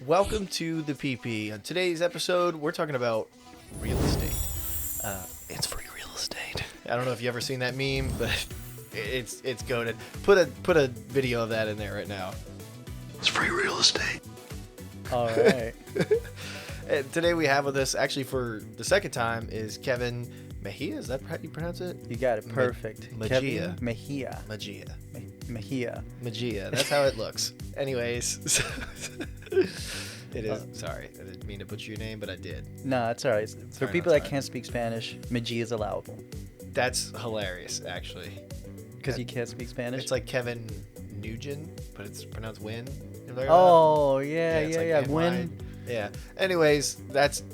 Welcome to the PP. On today's episode, we're talking about real estate. It's free real estate. I don't know if you ever seen that meme, but it's goated. Put a video of that in there right now. It's free real estate. All right. And today we have with us, actually for the second time, is Kevin Mejia. Is that how you pronounce it? You got it perfect. Mejia. Kevin Mejia. Mejia. Mejia. That's how it looks. Anyways, it is. Sorry, I didn't mean to butcher your name, but I did. No, it's all right. For people that can't speak Spanish, Mejia is allowable. That's hilarious, actually. Because you can't speak Spanish? It's like Kevin Nugent, but it's pronounced Win. Oh, yeah. Like Win. Yeah. Anyways,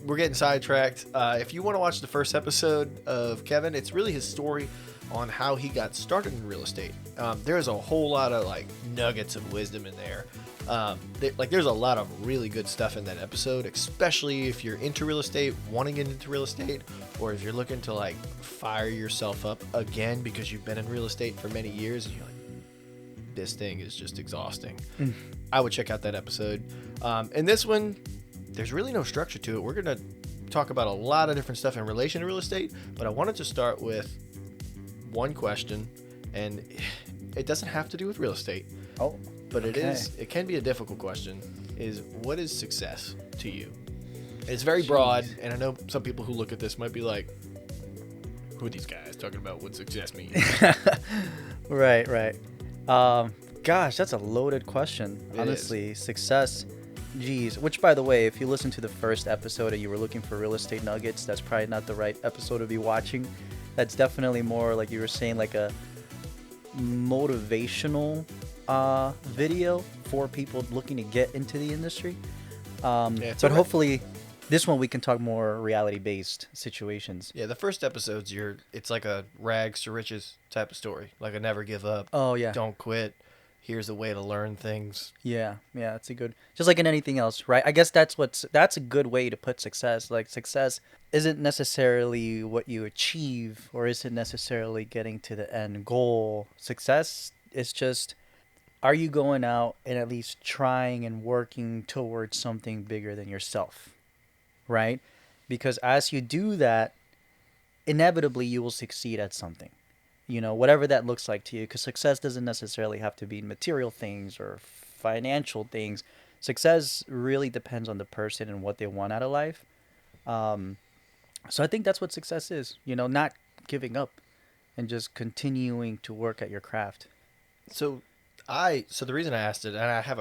we're getting sidetracked. If you want to watch the first episode of Kevin, it's really his story on how he got started in real estate. There's a whole lot of like nuggets of wisdom in there. There's a lot of really good stuff in that episode, especially if you're into real estate, wanting to get into real estate, or if you're looking to like fire yourself up again because you've been in real estate for many years and you're like, this thing is just exhausting. I would check out that episode. And this one, there's really no structure to it. We're going to talk about a lot of different stuff in relation to real estate, but I wanted to start with one question, and it doesn't have to do with real estate. Oh, but okay. it can be a difficult question, is what is success to you? It's very broad, and I know some people who look at this might be like, who are these guys talking about what success means? Right. Gosh, that's a loaded question. Honestly, success, geez. Which, by the way, if you listen to the first episode and you were looking for real estate nuggets, that's probably not the right episode to be watching. That's definitely more, like you were saying, like a motivational video for people looking to get into the industry. But hopefully this one we can talk more reality-based situations. Yeah, the first episode's it's like a rags to riches type of story, like a never give up. Oh yeah, don't quit. Here's a way to learn things. Yeah, it's a good, just like in anything else, right? I guess that's a good way to put success. Like, success isn't necessarily what you achieve, or isn't necessarily getting to the end goal. Success is just, are you going out and at least trying and working towards something bigger than yourself, right? Because as you do that, inevitably you will succeed at something. You know, whatever that looks like to you, because success doesn't necessarily have to be material things or financial things. Success really depends on the person and what they want out of life. So I think that's what success is, you know, not giving up and just continuing to work at your craft. So the reason I asked it, and I have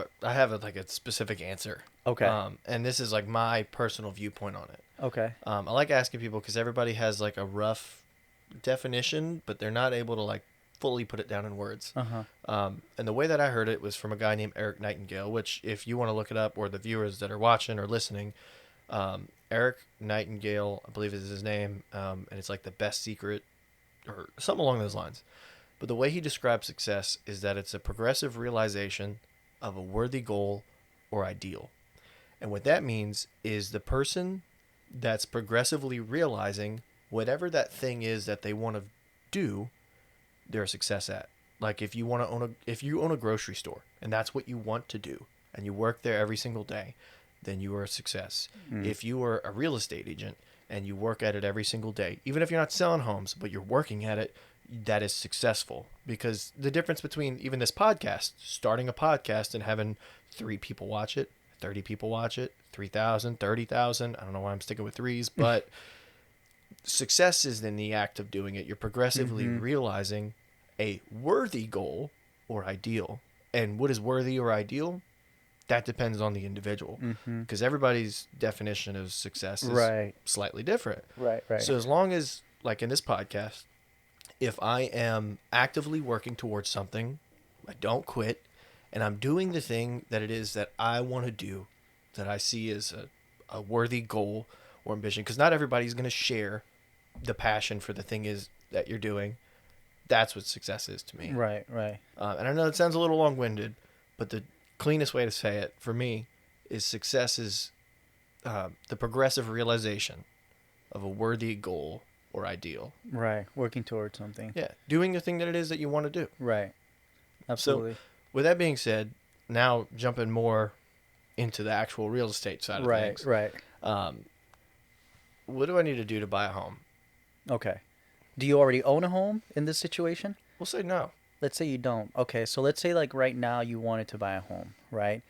a specific answer. Okay. And this is like my personal viewpoint on it. Okay. I like asking people because everybody has like a rough definition, but they're not able to like fully put it down in words. And the way that I heard it was from a guy named Eric Nightingale, which if you want to look it up, or the viewers that are watching or listening, Eric Nightingale, I believe is his name, and it's like the best secret or something along those lines. But the way he describes success is that it's a progressive realization of a worthy goal or ideal. And what that means is the person that's progressively realizing whatever that thing is that they want to do, they're a success at. Like if you own a grocery store and that's what you want to do and you work there every single day, then you are a success. If you are a real estate agent and you work at it every single day, even if you're not selling homes, but you're working at it, that is successful. Because the difference between even this podcast, starting a podcast and having 3 people watch it, 30 people watch it, 3,000, 30,000, I don't know why I'm sticking with threes, but success is in the act of doing it. You're progressively realizing a worthy goal or ideal. And what is worthy or ideal? That depends on the individual. Because everybody's definition of success is slightly different. Right. So as long as, like in this podcast, if I am actively working towards something, I don't quit, and I'm doing the thing that it is that I want to do, that I see as a worthy goal or ambition, because not everybody's going to share the passion for the thing is that you're doing. That's what success is to me. Right. And I know it sounds a little long-winded, but the cleanest way to say it for me is success is the progressive realization of a worthy goal or ideal. Right. Working towards something. Yeah. Doing the thing that it is that you want to do. Right. Absolutely. So with that being said, now jumping more into the actual real estate side of Right, things. right. What do I need to do to buy a home? Okay. Do you already own a home in this situation? We'll say no. Let's say you don't. Okay, so let's say like right now you wanted to buy a home, right?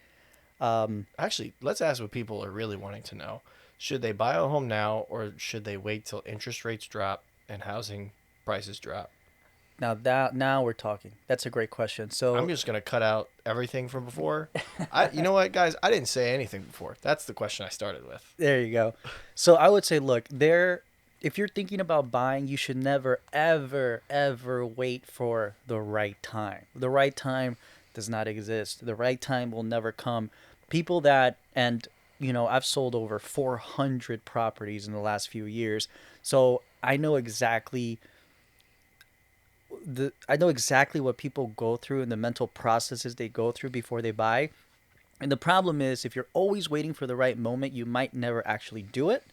Actually, let's ask what people are really wanting to know. Should they buy a home now, or should they wait till interest rates drop and housing prices drop? Now we're talking. That's a great question. I'm So just gonna cut out everything from before. You know what, guys? I didn't say anything before. That's the question I started with. there you go. So I would say, look, if you're thinking about buying, you should never, ever, ever wait for the right time. The right time does not exist. The right time will never come. People that, and I've sold over 400 properties in the last few years, so I know exactly what people go through and the mental processes they go through before they buy. And the problem is, if you're always waiting for the right moment, you might never actually do it.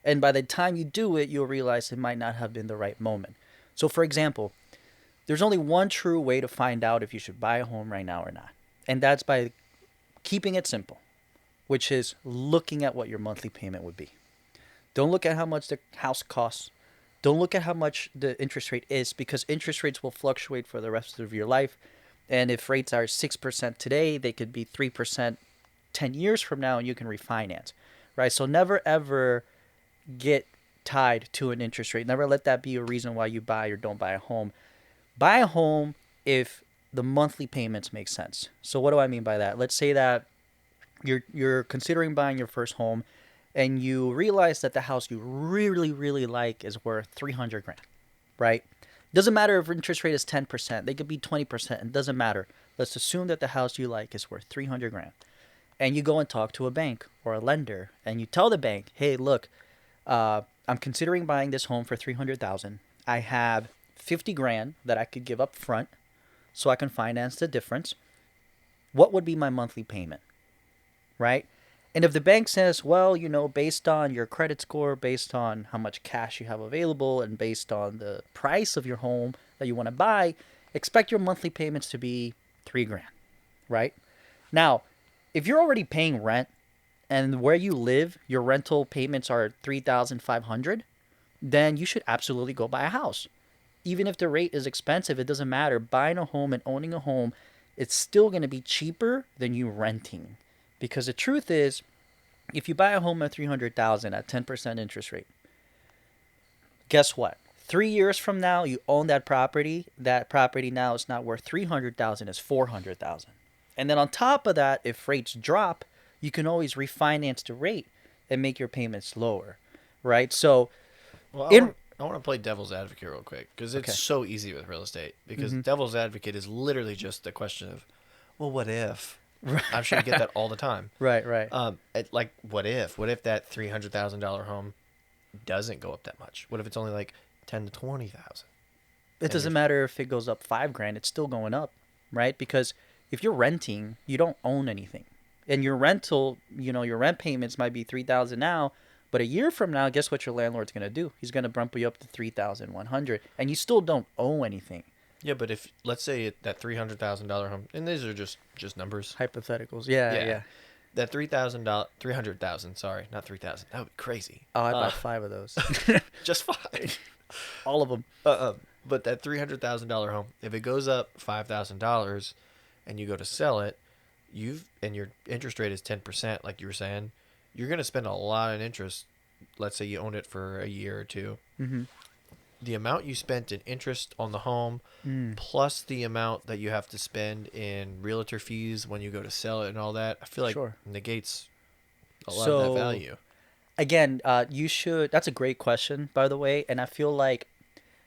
And by the time you do it, you'll realize it might not have been the right moment. So, for example, there's only one true way to find out if you should buy a home right now or not. And that's by keeping it simple, which is looking at what your monthly payment would be. Don't look at how much the house costs. Don't look at how much the interest rate is, because interest rates will fluctuate for the rest of your life. And if rates are 6% today, they could be 3% 10 years from now, and you can refinance, right? So never ever get tied to an interest rate. Never let that be a reason why you buy or don't buy a home. Buy a home if the monthly payments make sense. So what do I mean by that? Let's say that you're considering buying your first home, and you realize that the house you really, really like is worth 300 grand, right? Doesn't matter if interest rate is 10%. They could be 20%. It doesn't matter. Let's assume that the house you like is worth 300 grand. And you go and talk to a bank or a lender, and you tell the bank, hey, look, I'm considering buying this home for 300,000. I have 50 grand that I could give up front so I can finance the difference. What would be my monthly payment, right? And if the bank says, well, based on your credit score, based on how much cash you have available, and based on the price of your home that you want to buy, expect your monthly payments to be 3 grand, right? Now, if you're already paying rent and where you live, your rental payments are 3,500, then you should absolutely go buy a house. Even if the rate is expensive, it doesn't matter. Buying a home and owning a home, it's still going to be cheaper than you renting. Because the truth is, if you buy a home at 300,000 at 10% interest rate, guess what? 3 years from now, you own that property. That property now is not worth 300,000, it's 400,000. And then on top of that, if rates drop, you can always refinance the rate and make your payments lower, right? So, Well, I want to play devil's advocate real quick, because it's Okay. so easy with real estate. Because devil's advocate is literally just the question of, well, what if? I'm sure you get that all the time. right. Like, what if? What if that $300,000 home doesn't go up that much? What if it's only like 10 to 20,000? It doesn't matter if it goes up 5 grand, it's still going up, right? Because if you're renting, you don't own anything. And your rental, your rent payments might be 3,000 now, but a year from now, guess what your landlord's going to do? He's going to bump you up to 3,100, and you still don't owe anything. Yeah, but if, let's say that $300,000 home, and these are just numbers. Hypotheticals. Yeah. That $300,000, sorry, not 3,000. That would be crazy. Oh, I bought 5 of those. Just 5. All of them. But that $300,000 home, if it goes up $5,000 and you go to sell it, and your interest rate is 10%, like you were saying, you're going to spend a lot of interest. Let's say you own it for a year or two. Mm-hmm. The amount you spent in interest on the home, plus the amount that you have to spend in realtor fees when you go to sell it and all that, I feel like negates a lot of that value. Again, that's a great question, by the way, and I feel like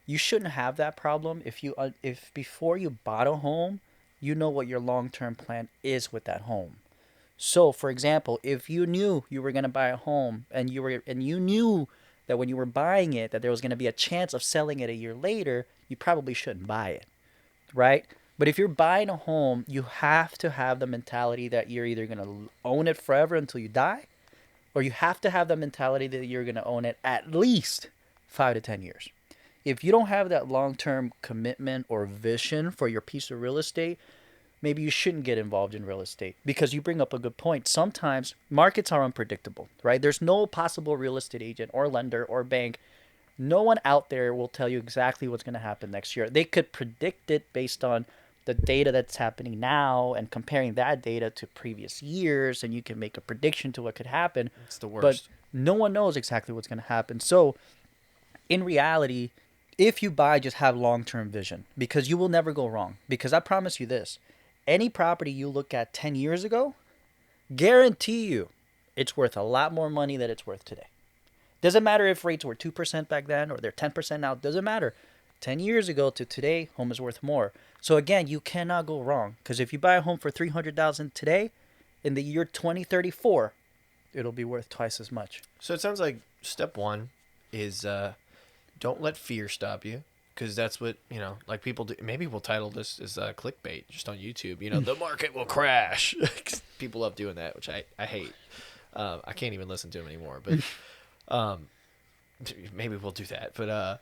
you shouldn't have that problem if before you bought a home, you know what your long-term plan is with that home. So, for example, if you knew you were going to buy a home and you knew that when you were buying it that there was going to be a chance of selling it a year later, you probably shouldn't buy it, right? But if you're buying a home, you have to have the mentality that you're either going to own it forever until you die, or you have to have the mentality that you're going to own it at least 5 to 10 years. If you don't have that long-term commitment or vision for your piece of real estate, maybe you shouldn't get involved in real estate, because you bring up a good point. Sometimes markets are unpredictable, right? There's no possible real estate agent or lender or bank. No one out there will tell you exactly what's going to happen next year. They could predict it based on the data that's happening now and comparing that data to previous years, and you can make a prediction to what could happen. It's the But worst. no one knows exactly what's going to happen. So, in reality, if you buy, just have long-term vision, because you will never go wrong. Because I promise you this, any property you look at 10 years ago, guarantee you it's worth a lot more money than it's worth today. Doesn't matter if rates were 2% back then or they're 10% now. Doesn't matter. 10 years ago to today, home is worth more. So again, you cannot go wrong, because if you buy a home for $300,000 today, in the year 2034, it'll be worth twice as much. So it sounds like step one is don't let fear stop you, because that's what, like people do. Maybe we'll title this as clickbait just on YouTube. The market will crash. People love doing that, which I hate. I can't even listen to them anymore. But maybe we'll do that. But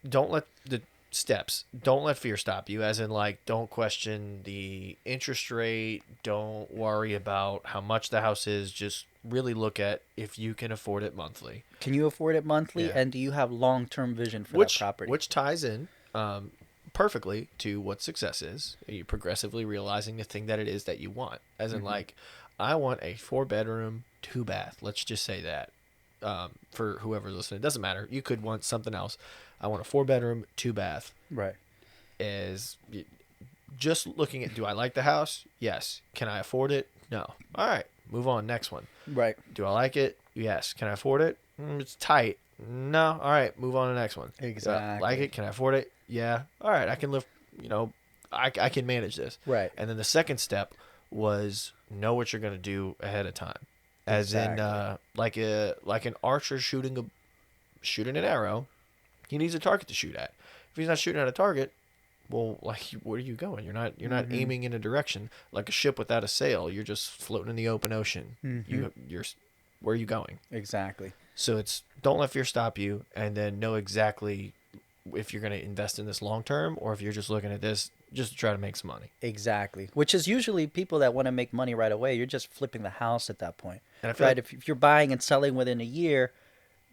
don't let the steps. Don't let fear stop you. As in, like, don't question the interest rate. Don't worry about how much the house is. Just really look at if you can afford it monthly. Can you afford it monthly? Yeah. And do you have long-term vision for that property? Which ties in perfectly to what success is. You're progressively realizing the thing that it is that you want. As in, like, I want a 4-bedroom, 2-bath. Let's just say that. For whoever's listening, it doesn't matter. You could want something else. I want a 4-bedroom, 2-bath. Right. Is just looking at, do I like the house? Yes. Can I afford it? No. All right. Move on. Next one. Right. Do I like it? Yes. Can I afford it? It's tight. No. All right. Move on to the next one. Exactly. Like it? Can I afford it? Yeah. All right. I can live, I can manage this. Right. And then the second step was know what you're going to do ahead of time. As in, like an archer shooting an arrow, he needs a target to shoot at. If he's not shooting at a target, well, like, where are you going? You're not aiming in a direction. Like a ship without a sail, you're just floating in the open ocean. You're where are you going? Exactly. So it's don't let fear stop you, and then know exactly if you're going to invest in this long term or if you're just looking at this just to try to make some money. Exactly. Which is usually people that want to make money right away. You're just flipping the house at that point. And I feel right. like, If you're buying and selling within a year,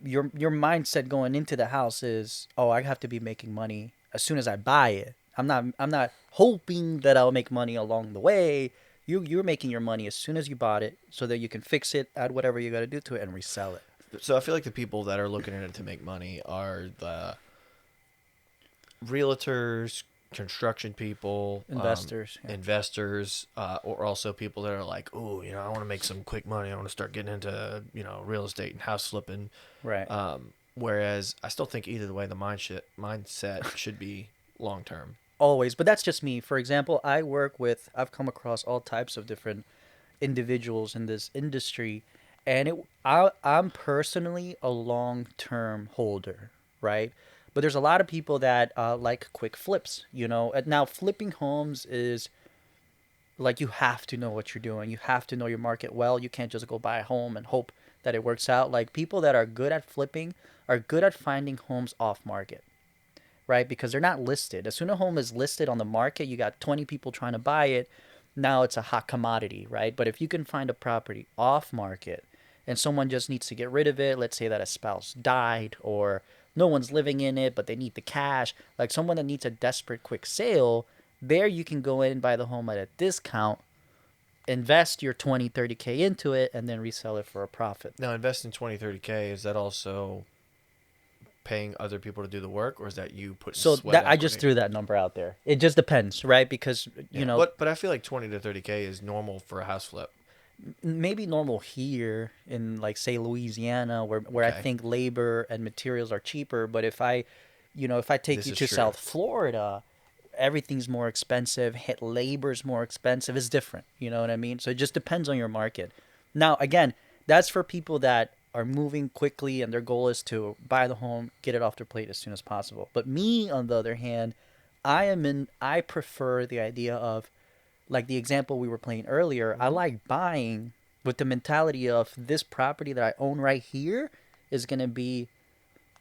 your mindset going into the house is, oh, I have to be making money as soon as I buy it. I'm not hoping that I'll make money along the way. You're making your money as soon as you bought it, so that you can fix it, add whatever you got to do to it, and resell it. so I feel like the people that are looking at it to make money are the realtors, construction people, Investors. investors, or also people that are like, oh, I want to make some quick money. I want to start getting into, real estate and house flipping. Right. Whereas I still think either way, the mindset should be long term. Always. But that's just me. For example, I've come across all types of different individuals in this industry, and I'm personally a long-term holder, right? But there's a lot of people that like quick flips, And now flipping homes is like, you have to know what you're doing. You have to know your market well. You can't just go buy a home and hope that it works out. Like, people that are good at flipping are good at finding homes off market, right? Because they're not listed. As soon as a home is listed on the market, you got 20 people trying to buy it. Now it's a hot commodity, right? But if you can find a property off market and someone just needs to get rid of it, let's say that a spouse died or no one's living in it, but they need the cash, like someone that needs a desperate quick sale, there you can go in and buy the home at a discount, invest your 20, 30K into it, and then resell it for a profit. Now, investing 20, 30K, is that also paying other people to do the work, or is that you putting sweat that I just threw that number out there. It just depends, right? Because but I feel like 20 to 30K is normal for a house flip. Maybe normal here in, like, say, Louisiana, where Okay. I think labor and materials are cheaper. But if I take This you is to true. South Florida, everything's more expensive. Labor's more expensive. It's different. You know what I mean? So it just depends on your market. Now, again, that's for people that are moving quickly and their goal is to buy the home, get it off their plate as soon as possible. But me, on the other hand, I prefer the idea of, like the example we were playing earlier, I like buying with the mentality of, this property that I own right here is going to be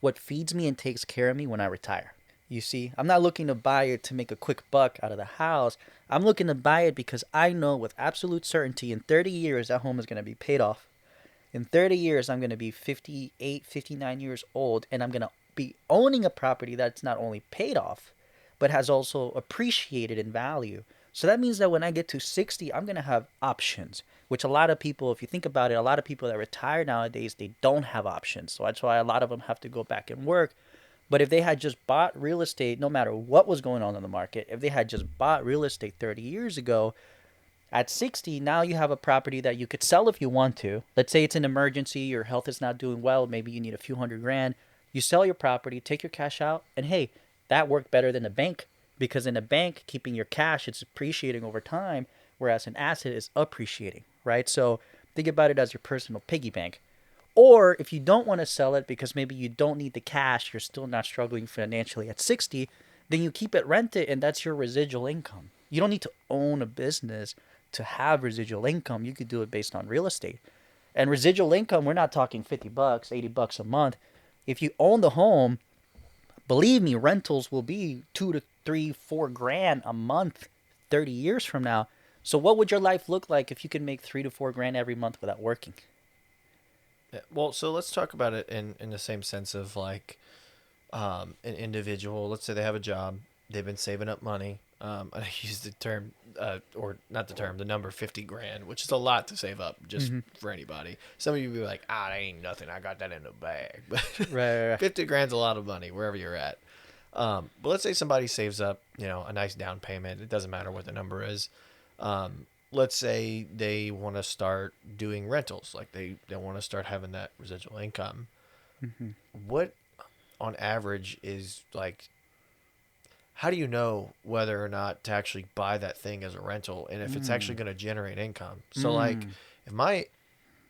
what feeds me and takes care of me when I retire. You see, I'm not looking to buy it to make a quick buck out of the house. I'm looking to buy it because I know with absolute certainty in 30 years that home is going to be paid off. In 30 years, I'm going to be 58, 59 years old, and I'm going to be owning a property that's not only paid off, but has also appreciated in value. So that means that when I get to 60, I'm going to have options, which a lot of people, if you think about it, a lot of people that retire nowadays, they don't have options. So that's why a lot of them have to go back and work. But if they had just bought real estate, no matter what was going on in the market, if they had just bought real estate 30 years ago, at 60, now you have a property that you could sell if you want to. Let's say it's an emergency, your health is not doing well, maybe you need a few $100,000. You sell your property, take your cash out, and hey, that worked better than a bank because in a bank, keeping your cash, it's appreciating over time, whereas an asset is appreciating, right? So think about it as your personal piggy bank. Or if you don't want to sell it because maybe you don't need the cash, you're still not struggling financially at 60, then you keep it rented and that's your residual income. You don't need to own a business to have residual income. You could do it based on real estate. And residual income, we're not talking $50, $80 a month. If you own the home, believe me, rentals will be 2 to 3, 4 grand a month 30 years from now. So what would your life look like if you could make 3 to 4 grand every month without working? Yeah, well, so let's talk about it in the same sense of like an individual. Let's say they have a job, they've been saving up money. And I use the term, or not the term, the number 50 grand, which is a lot to save up just for anybody. Some of you be like, that ain't nothing. I got that in the bag. But Right. 50 grand's a lot of money wherever you're at. But let's say somebody saves up, a nice down payment. It doesn't matter what the number is. Let's say they want to start doing rentals, like they want to start having that residual income. What, on average, is like, how do you know whether or not to actually buy that thing as a rental and if it's actually going to generate income? So, like, if my,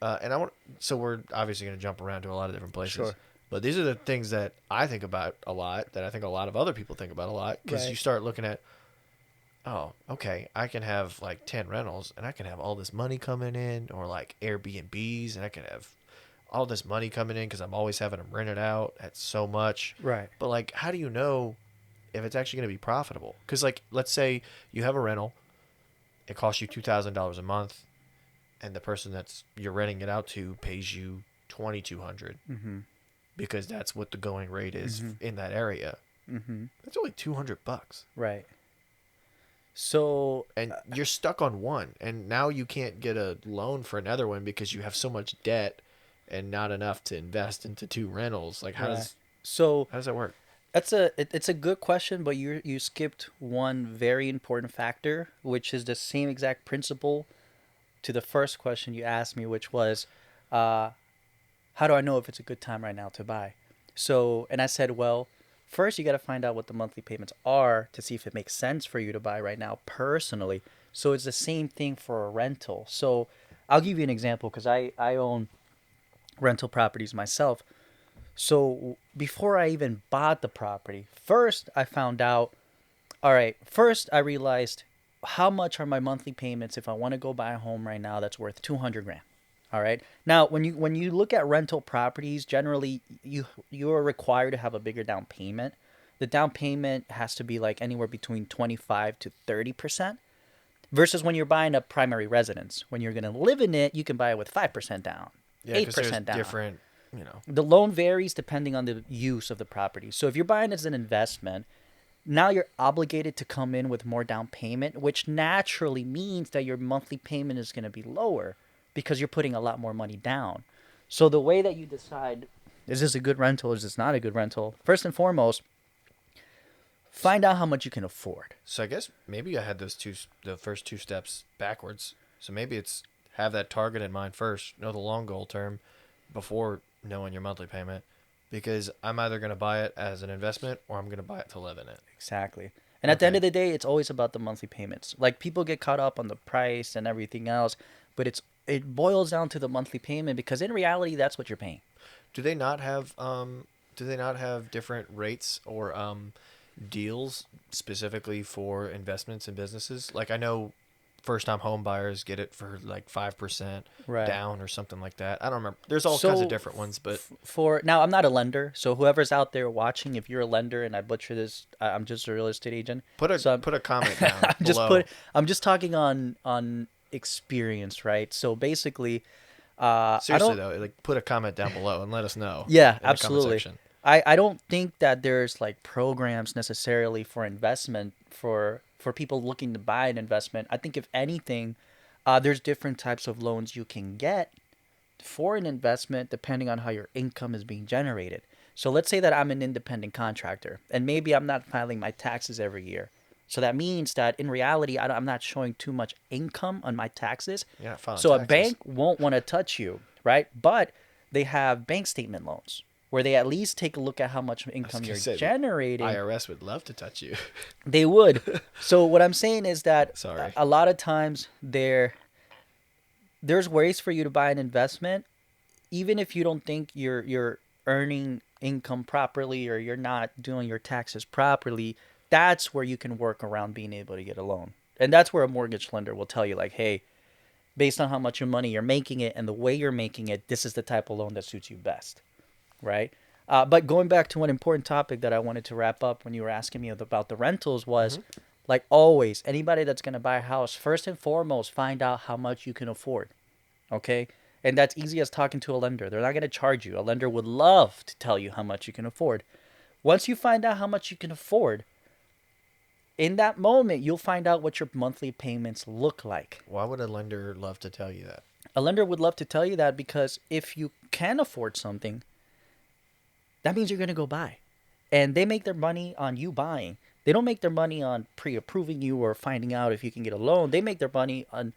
and I want, so we're obviously going to jump around to a lot of different places. Sure. But these are the things that I think about a lot, that I think a lot of other people think about a lot, because you start looking at, oh, okay, I can have like 10 rentals and I can have all this money coming in, or like Airbnbs, and I can have all this money coming in because I'm always having them rented out at so much. Right. But like, how do you know if it's actually going to be profitable? Because like, let's say you have a rental, it costs you $2,000 a month, and the person that's you're renting it out to pays you $2,200 because that's what the going rate is in that area. That's only $200. Right. So, And you're stuck on one, and now you can't get a loan for another one because you have so much debt and not enough to invest into two rentals. Like, how does that work? it's a good question, but you skipped one very important factor, which is the same exact principle to the first question you asked me, which was, how do I know if it's a good time right now to buy? So, and I said, well, first you got to find out what the monthly payments are to see if it makes sense for you to buy right now personally. So it's the same thing for a rental. So I'll give you an example because I own rental properties myself. So before I even bought the property, first I found out, all right, first I realized how much are my monthly payments if I want to go buy a home right now that's worth 200 grand. All right. Now, when you look at rental properties, generally you are required to have a bigger down payment. The down payment has to be like anywhere between 25 to 30%, versus when you're buying a primary residence. When you're going to live in it, you can buy it with 5% down, Yeah, because there's 8% down. different, The loan varies depending on the use of the property. So if you're buying as an investment, now you're obligated to come in with more down payment, which naturally means that your monthly payment is going to be lower because you're putting a lot more money down. So the way that you decide, is this a good rental, is this not a good rental? First and foremost, find out how much you can afford. So I guess maybe I had the first two steps backwards. So maybe it's have that target in mind first, know the long goal term before knowing your monthly payment, because I'm either going to buy it as an investment or I'm going to buy it to live in it. Exactly. And at the end of the day, it's always about the monthly payments. Like, people get caught up on the price and everything else, but it boils down to the monthly payment, because in reality, that's what you're paying. Do they not have different rates or deals specifically for investments in businesses? Like, I know first time home buyers get it for like 5% Right. down or something like that. I don't remember. There's all kinds of So different ones, but for now, I'm not a lender. So whoever's out there watching, if you're a lender and I butcher this, I'm just a real estate agent. put a So put a comment down I'm just below. I'm just talking on experience, right? So basically, I Seriously don't. though, like put a comment down below and let us know Yeah, in the comment absolutely. section. I don't think that there's like programs necessarily for investment for people looking to buy an investment. I think if anything, there's different types of loans you can get for an investment depending on how your income is being generated. So let's say that I'm an independent contractor and maybe I'm not filing my taxes every year. So that means that in reality, I'm not showing too much income on my taxes. You're not filing So a taxes. bank won't want to touch you, right? But they have bank statement loans where they at least take a look at how much I was income gonna you're say the generating. IRS would love to touch you. They would. So what I'm saying is that Sorry. a lot of times there's ways for you to buy an investment even if you don't think you're earning income properly or you're not doing your taxes properly, that's where you can work around being able to get a loan. And that's where a mortgage lender will tell you like, "Hey, based on how much your money you're making it and the way you're making it, this is the type of loan that suits you best." Right? But going back to one important topic that I wanted to wrap up when you were asking me about the rentals was, Mm-hmm. like always, anybody that's going to buy a house, first and foremost, find out how much you can afford. Okay? And that's easy as talking to a lender. They're not going to charge you. A lender would love to tell you how much you can afford. Once you find out how much you can afford, in that moment, you'll find out what your monthly payments look like. Why would a lender love to tell you that? A lender would love to tell you that because if you can afford something, that means you're going to go buy. And they make their money on you buying. They don't make their money on pre-approving you or finding out if you can get a loan. They make their money on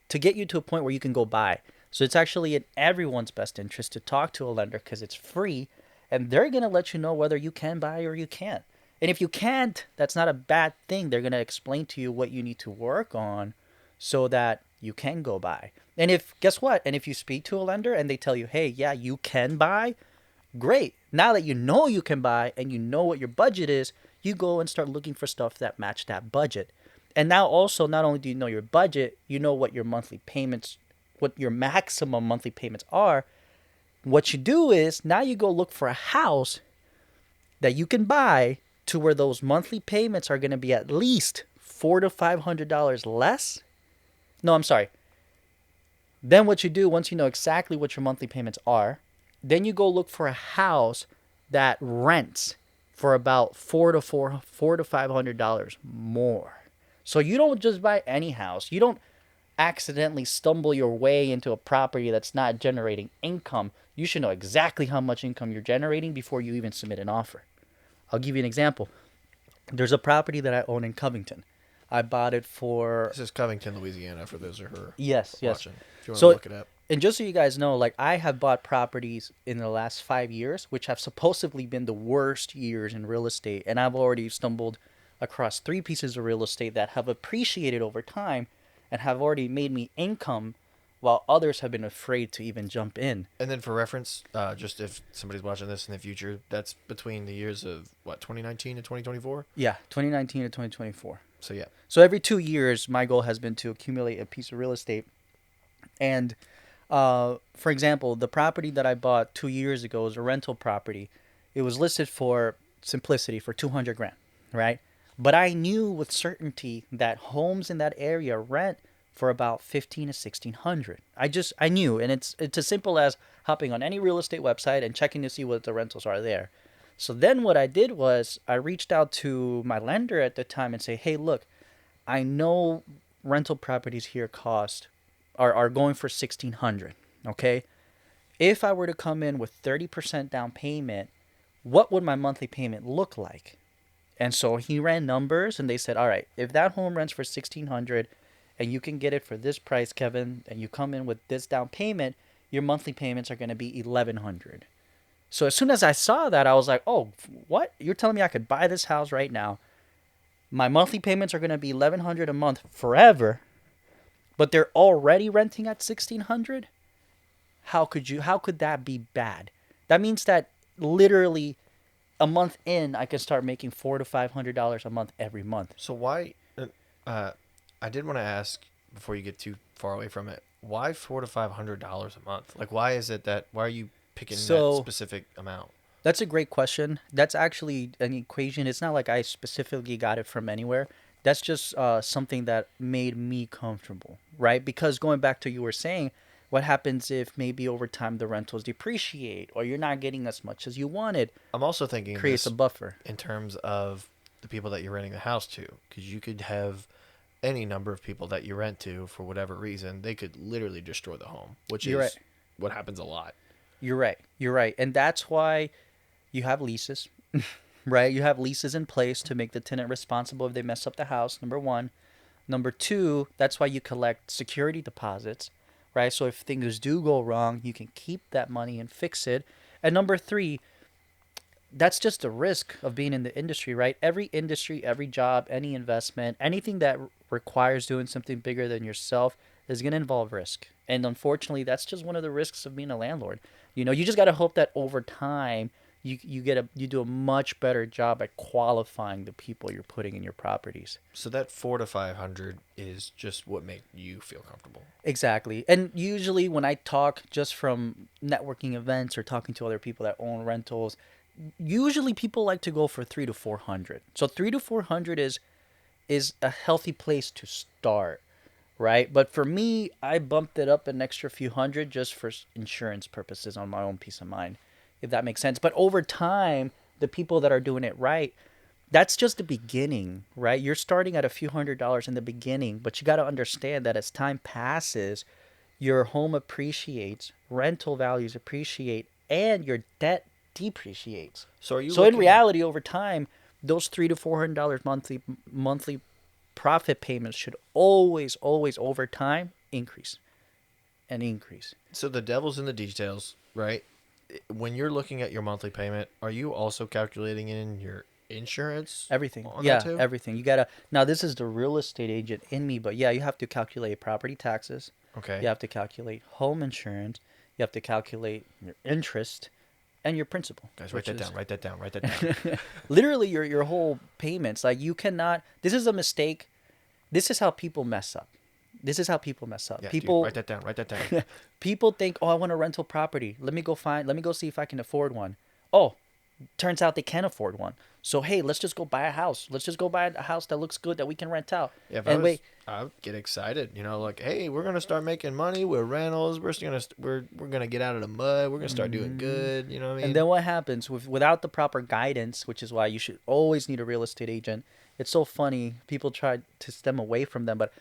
to get you to a point where you can go buy. So it's actually in everyone's best interest to talk to a lender because it's free and they're going to let you know whether you can buy or you can't. And if you can't, that's not a bad thing. They're going to explain to you what you need to work on so that you can go buy. And if, guess what? And if you speak to a lender and they tell you, hey, yeah, you can buy, great. Now that you know you can buy and you know what your budget is, you go and start looking for stuff that match that budget. And now also, not only do you know your budget, you know what your monthly payments, what your maximum monthly payments are. What you do is now you go look for a house that you can buy to where those monthly payments are going to be at least $400 to $500 less. No, I'm sorry. Then what you do once you know exactly what your monthly payments are, then you go look for a house that rents for about four to $500 more. So you don't just buy any house. You don't accidentally stumble your way into a property that's not generating income. You should know exactly how much income you're generating before you even submit an offer. I'll give you an example. There's a property that I own in Covington. I bought it for... This is Covington, Louisiana, for those who are Yes. watching. If you want to So, look it up. and just so you guys know, like I have bought properties in the last 5 years, which have supposedly been the worst years in real estate. And I've already stumbled across 3 pieces of real estate that have appreciated over time and have already made me income while others have been afraid to even jump in. And then for reference, just if somebody's watching this in the future, that's between the years of, 2019 to 2024? Yeah, 2019 to 2024. So, yeah. So every 2 years, my goal has been to accumulate a piece of real estate. And for example, the property that I bought 2 years ago is a rental property. It was listed for simplicity for 200 grand, right? But I knew with certainty that homes in that area rent for about 15 to 1600. I knew, and it's as simple as hopping on any real estate website and checking to see what the rentals are there. So then what I did was I reached out to my lender at the time and say, "Hey, look, I know rental properties here are going for 1600, okay? If I were to come in with 30% down payment, what would my monthly payment look like?" And so he ran numbers and they said, "All right, if that home rents for 1600 and you can get it for this price, Kevin, and you come in with this down payment, your monthly payments are going to be 1100." So as soon as I saw that, I was like, "Oh, what? You're telling me I could buy this house right now? My monthly payments are going to be 1100 a month forever, but they're already renting at 1600? How could that be bad?" That means that literally a month in, I can start making $400 to $500 a month every month. So why? I did want to ask. before you get too far away from it, why $400 to $500 a month? Like, why is it that? Why are you picking that So specific amount? that's a great question. That's actually an equation. It's not like I specifically got it from anywhere. That's just something that made me comfortable, right? Because going back to you were saying, what happens if maybe over time the rentals depreciate or you're not getting as much as you wanted? I'm also thinking Creates a this buffer. in terms of the people that you're renting the house to, because you could have any number of people that you rent to for whatever reason. They could literally destroy the home, which You're right. is what happens a lot. You're right. You're right. And that's why you have leases, right? You have leases in place to make the tenant responsible if they mess up the house, number one. Number two, that's why you collect security deposits, right? So if things do go wrong, you can keep that money and fix it. And number three, that's just the risk of being in the industry, right? Every industry, every job, any investment, anything that requires doing something bigger than yourself is going to involve risk. And unfortunately, that's just one of the risks of being a landlord. You just got to hope that over time you do a much better job at qualifying the people you're putting in your properties. So that 400 to 500 is just what make you feel comfortable. Exactly. And usually when I talk just from networking events or talking to other people that own rentals, usually people like to go for 3 to 400. So 3 to 400 is a healthy place to start, right? But for me, I bumped it up an extra few hundred just for insurance purposes on my own peace of mind, if that makes sense. But over time, the people that are doing it right, that's just the beginning, right? You're starting at a few $100s in the beginning, but you got to understand that as time passes, your home appreciates, rental values appreciate, and your debt depreciates. So are you So in looking? reality, over time, those $300 to $400 monthly profit payments should always over time increase and increase. So the devil's in the details, right? When you're looking at your monthly payment, are you also calculating in your insurance Everything. on that Yeah, too? everything. You gotta now this is the real estate agent in me, but yeah, you have to calculate property taxes. You Okay. have to calculate home insurance. You have to calculate your interest and your principal, Guys, write which that is down. Write that down. Write that down. literally your whole payments. Like you cannot. This is a mistake. This is how people mess up. This is how people mess up. Yeah, dude, People write that down. Write that down. people think, oh, I want a rental property. Let me go see if I can afford one. Oh, turns out they can afford one. So hey, let's just go buy a house. Let's just go buy a house that looks good that we can rent out. Yeah, if I And was, wait, I would get excited. Like, hey, we're gonna start making money with rentals. We're gonna get out of the mud. We're gonna start doing good. You know what I and mean? then what happens without the proper guidance, which is why you should always need a real estate agent. It's so funny. People try to stem away from them, but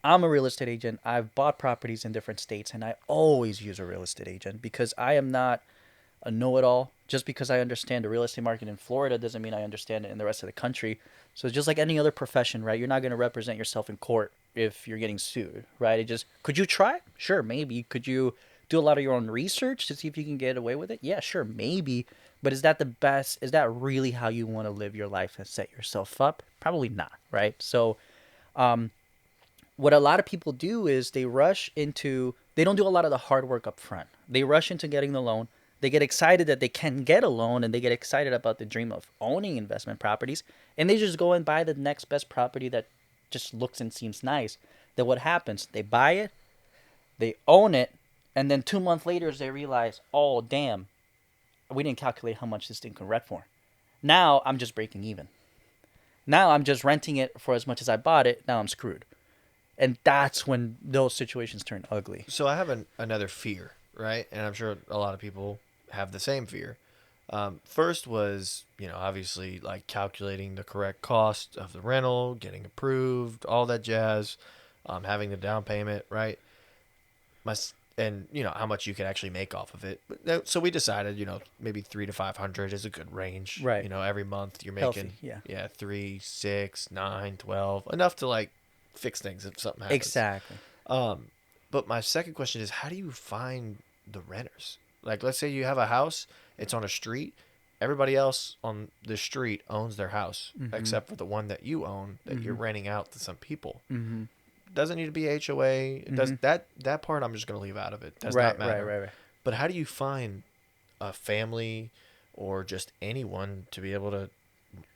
I'm a real estate agent. I've bought properties in different states, and I always use a real estate agent because I am not a know-it-all. Just because I understand the real estate market in Florida doesn't mean I understand it in the rest of the country. So it's just like any other profession, right? You're not going to represent yourself in court if you're getting sued, right? It just could you try? Sure, maybe. Could you do a lot of your own research to see if you can get away with it? Yeah, sure, maybe. But is that the best? Is that really how you want to live your life and set yourself up? Probably not, right? So what a lot of people do is they don't do a lot of the hard work up front. They rush into getting the loan. They get excited that they can get a loan and they get excited about the dream of owning investment properties and they just go and buy the next best property that just looks and seems nice. Then what happens? They buy it, they own it, and then 2 months later they realize, oh damn, we didn't calculate how much this thing can rent for. Now I'm just breaking even. Now I'm just renting it for as much as I bought it. Now I'm screwed. And that's when those situations turn ugly. So I have another fear, right? And I'm sure a lot of people have the same fear. First was, obviously like calculating the correct cost of the rental, getting approved, all that jazz, having the down payment, right? My and how much you can actually make off of it. So we decided, maybe 300 to 500 is a good range. Right. Every month you're Healthy, making yeah. 3, 6, 9, 12, enough to like fix things if something happens. Exactly. But my second question is, how do you find the renters? Like, let's say you have a house, it's on a street. Everybody else on the street owns their house, except for the one that you own that you're renting out to some people. Doesn't need to be HOA. It does that part I'm just gonna leave out of it. Does not matter. Right. But how do you find a family or just anyone to be able to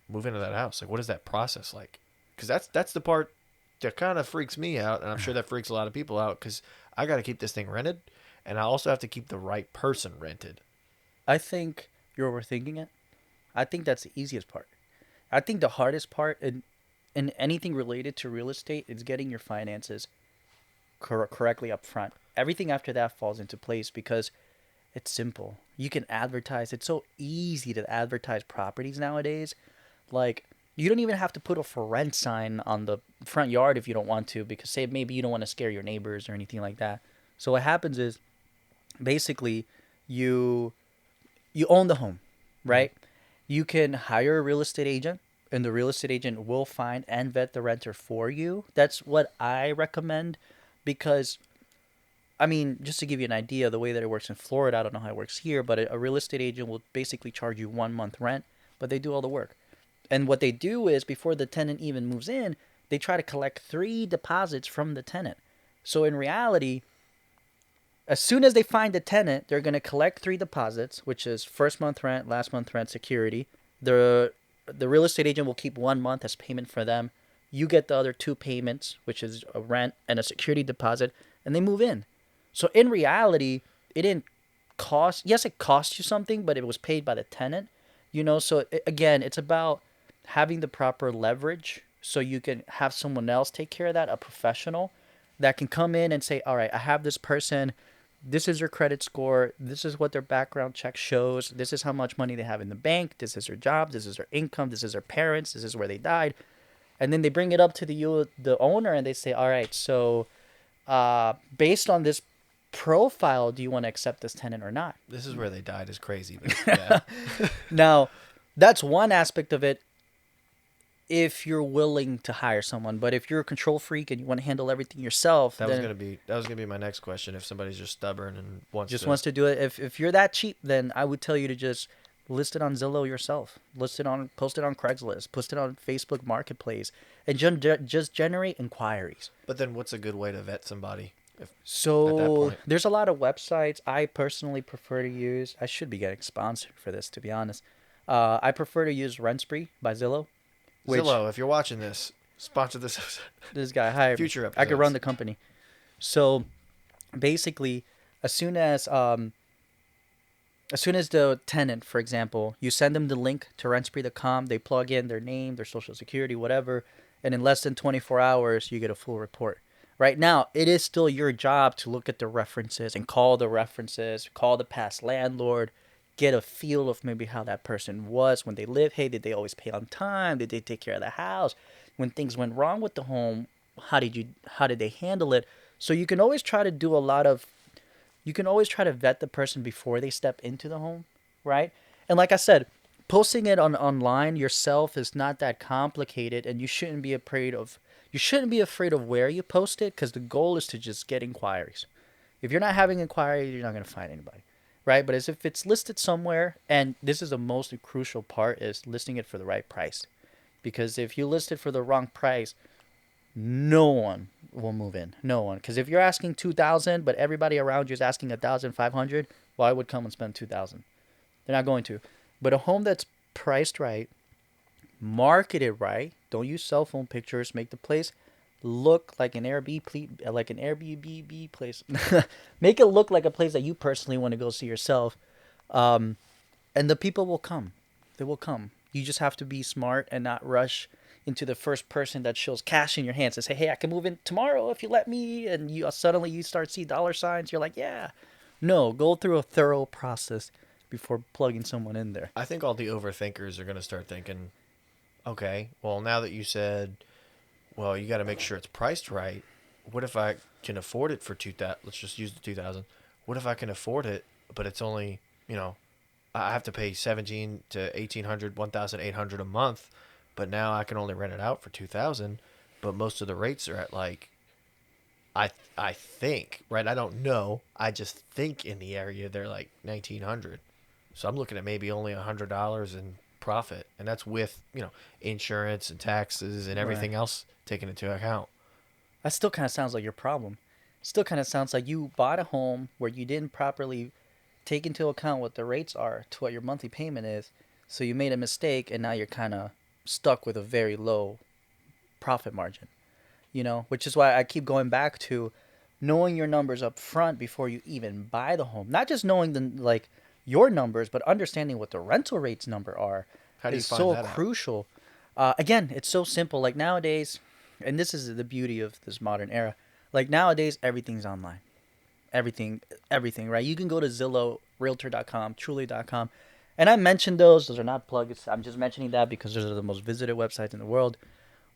move into that house? Like, what is that process like? Because that's the part that kind of freaks me out, and I'm sure that freaks a lot of people out because I got to keep this thing rented, and I also have to keep the right person rented. I think you're overthinking it. I think that's the easiest part. I think the hardest part in anything related to real estate is getting your finances correctly up front. Everything after that falls into place because it's simple. You can advertise. It's so easy to advertise properties nowadays. Like, you don't even have to put a for rent sign on the front yard if you don't want to, because say maybe you don't want to scare your neighbors or anything like that. So what happens is basically you you own the home, right? You can hire a real estate agent, and the real estate agent will find and vet the renter for you. That's what I recommend because, I mean, just to give you an idea, the way that it works in Florida, I don't know how it works here, but a real estate agent will basically charge you 1 month rent, but they do all the work. And what they do is before the tenant even moves in, they try to collect 3 deposits from the tenant. So in reality, as soon as they find the tenant, they're going to collect 3 deposits, which is first month rent, last month rent, security. The real estate agent will keep 1 month as payment for them. You get the other 2 payments, which is a rent and a security deposit, and they move in. So in reality, it didn't cost. Yes, it cost you something, but it was paid by the tenant. So again, it's about having the proper leverage so you can have someone else take care of that, a professional that can come in and say, all right, I have this person. This is their credit score. This is what their background check shows. This is how much money they have in the bank. This is their job. This is their income. This is their parents. This is where they died. And then they bring it up to the owner, and they say, all right, so based on this profile, do you want to accept this tenant or not? This is where they died is crazy, but yeah. Now, that's one aspect of it if you're willing to hire someone. But if you're a control freak and you want to handle everything yourself, That was gonna be my next question. If somebody's just stubborn and wants to do it, if you're that cheap, then I would tell you to just list it on Zillow yourself. Post it on Craigslist, post it on Facebook Marketplace, and just generate inquiries. But then, what's a good way to vet somebody? So there's a lot of websites I personally prefer to use. I should be getting sponsored for this, to be honest. I prefer to use Rentspree by Zillow. Zillow, if you're watching this, sponsor this episode. This guy, hi. Future episodes. I could run the company. So basically, as soon as the tenant, for example, you send them the link to rentspree.com, they plug in their name, their social security, whatever, and in less than 24 hours, you get a full report. Right now, it is still your job to look at the references and call the references, call the past landlord, get a feel of maybe how that person was when they lived. Hey, did they always pay on time? Did they take care of the house? When things went wrong with the home, how did they handle it? So you can always try to vet the person before they step into the home, right? And like I said, posting it online yourself is not that complicated, and you shouldn't be afraid of where you post it, because the goal is to just get inquiries. If you're not having inquiries, you're not going to find anybody, right? But as if it's listed somewhere, and this is the most crucial part, is listing it for the right price. Because if you list it for the wrong price, no one will move in. No one. Because if you're asking $2,000, but everybody around you is asking $1,500, well, I would come and spend $2,000. They're not going to. But a home that's priced right, marketed right, don't use cell phone pictures, make the place look like an Airbnb place. Make it look like a place that you personally want to go see yourself. And the people will come. They will come. You just have to be smart and not rush into the first person that shows cash in your hands and say, hey, I can move in tomorrow if you let me. And you suddenly you start to see dollar signs. You're like, yeah. No, go through a thorough process before plugging someone in there. I think all the overthinkers are going to start thinking, okay, well, now that you said, well, you got to make sure it's priced right. What if I can afford it for 2,000? Let's just use the 2,000. What if I can afford it, but it's only, I have to pay 1,700 to 1,800, 1,800 a month, but now I can only rent it out for 2,000. But most of the rates are at I think, right? I don't know. I just think in the area they're like 1,900. So I'm looking at maybe only $100 in profit, and that's with insurance and taxes and everything else taken into account. That still kind of sounds like your problem. Still kind of sounds like you bought a home where you didn't properly take into account what the rates are to what your monthly payment is. So you made a mistake, and now you're kind of stuck with a very low profit margin. which is why I keep going back to knowing your numbers up front before you even buy the home. Not just knowing your numbers, but understanding what the rental rates number are How do you is find so that out? crucial. Again, it's so simple. Like nowadays, and this is the beauty of this modern era. Like nowadays, everything's online. Everything, right? You can go to Zillow, Realtor.com, Truly.com. And I mentioned those. Those are not plugs. I'm just mentioning that because those are the most visited websites in the world.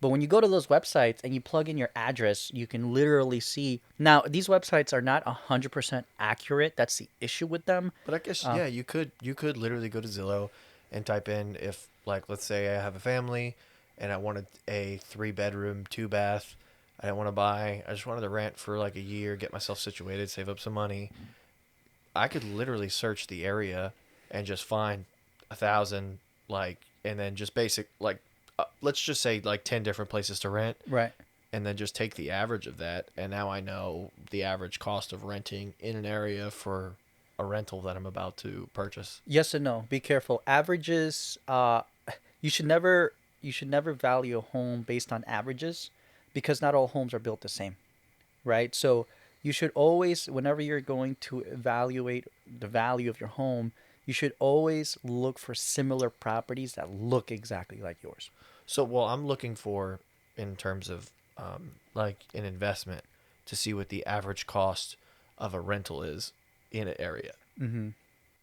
But when you go to those websites and you plug in your address, you can literally see. Now, these websites are not 100% accurate. That's the issue with them. But I guess yeah, you could literally go to Zillow and type in, if like let's say I have a family and I wanted a 3 bedroom, 2 bath. I didn't want to buy. I just wanted to rent for like a year, get myself situated, save up some money. I could literally search the area and just find 1,000, like, and then just basic, like, let's just say like 10 different places to rent, Right. and then just take the average of that. And now I know the average cost of renting in an area for a rental that I'm about to purchase. Yes and no. Be careful. Averages. You should never. You should never value a home based on averages, because not all homes are built the same, right? So you should always, whenever you're going to evaluate the value of your home, you should always look for similar properties that look exactly like yours. So, well, I'm looking for, in terms of like an investment, to see what the average cost of a rental is in an area. Mm-hmm.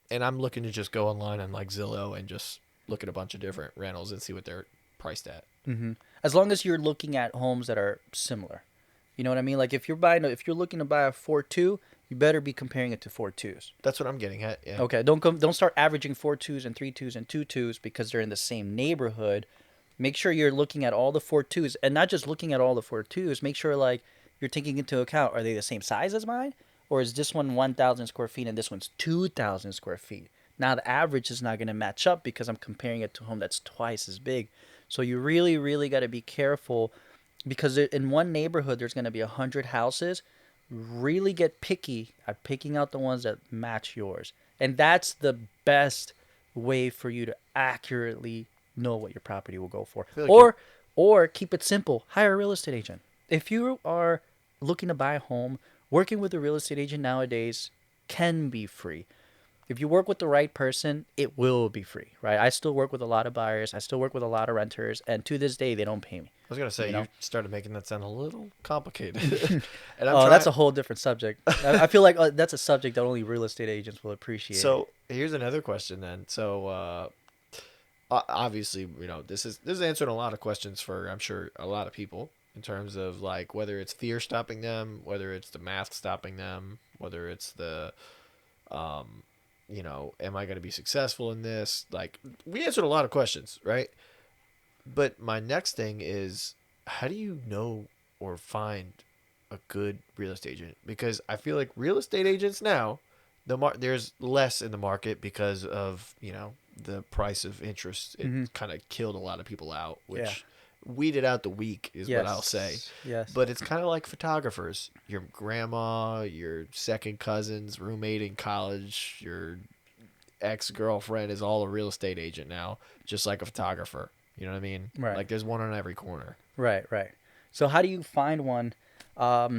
And I'm looking to just go online on like Zillow and just look at a bunch of different rentals and see what they're priced at. Mm-hmm. As long as you're looking at homes that are similar, you know what I mean. Like if you're looking to buy a 4.2, you better be comparing it to 4.2s. That's what I'm getting at. Yeah. Okay, don't start averaging 4.2s and 3.2s and 2.2s because they're in the same neighborhood. Make sure you're looking at all the 4.2s, and not just looking at all the 4.2s. Make sure like you're taking into account, are they the same size as mine, or is this one 1,000 square feet and this one's 2,000 square feet? Now the average is not going to match up because I'm comparing it to a home that's twice as big. So you really, really got to be careful, because in one neighborhood there's going to be 100 houses. Really get picky at picking out the ones that match yours, and that's the best way for you to accurately know what your property will go for. I feel like Or keep it simple, hire a real estate agent. If you are looking to buy a home, working with a real estate agent nowadays can be free. If you work with the right person, it will be free, right? I still work with a lot of buyers. I still work with a lot of renters, and to this day, they don't pay me. I was gonna say, You know? you started making that sound a little complicated. And I'm Oh, trying. that's a whole different subject. I feel like that's a subject that only real estate agents will appreciate. So here's another question then. So obviously, this is answering a lot of questions for, I'm sure, a lot of people, in terms of like whether it's fear stopping them, whether it's the math stopping them, whether it's the am I going to be successful in this? Like, we answered a lot of questions, right? But my next thing is, how do you know or find a good real estate agent? Because I feel like real estate agents now, there's less in the market because of, the price of interest. It kind of killed a lot of people out, which weeded out the weak is what I'll say. Yes. But it's kind of like photographers. Your grandma, your second cousin's roommate in college, your ex-girlfriend is all a real estate agent now, just like a photographer. You know what I mean? Right. Like, there's one on every corner. Right. So how do you find one? Call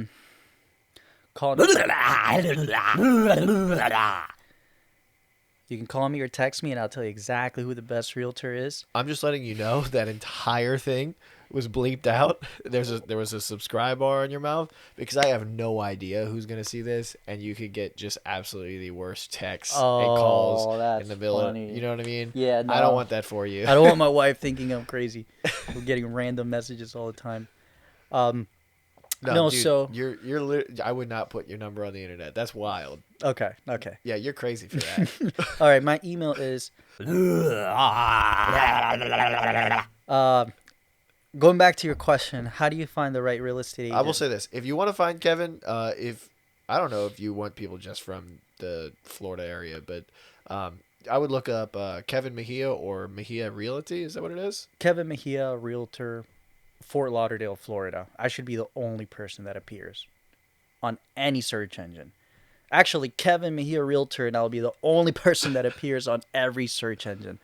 You can call me or text me, and I'll tell you exactly who the best realtor is. I'm just letting you know that entire thing was bleeped out. There was a subscribe bar in your mouth, because I have no idea who's gonna see this, and you could get just absolutely the worst texts and calls in the villa. Funny. You know what I mean? Yeah, I no. don't want that for you. I don't want my wife thinking I'm crazy. We're getting random messages all the time. No, dude, so I would not put your number on the internet. That's wild. Okay. Yeah, you're crazy for that. All right, my email is going back to your question, how do you find the right real estate agent? I will say this: if you want to find Kevin, if I don't know if you want people just from the Florida area, but I would look up Kevin Mejia or Mejia Realty. Is that what it is? Kevin Mejia, realtor, Fort Lauderdale, Florida. I should be the only person that appears on any search engine. Actually, Kevin Mejia, realtor, and I'll be the only person that appears on every search engine.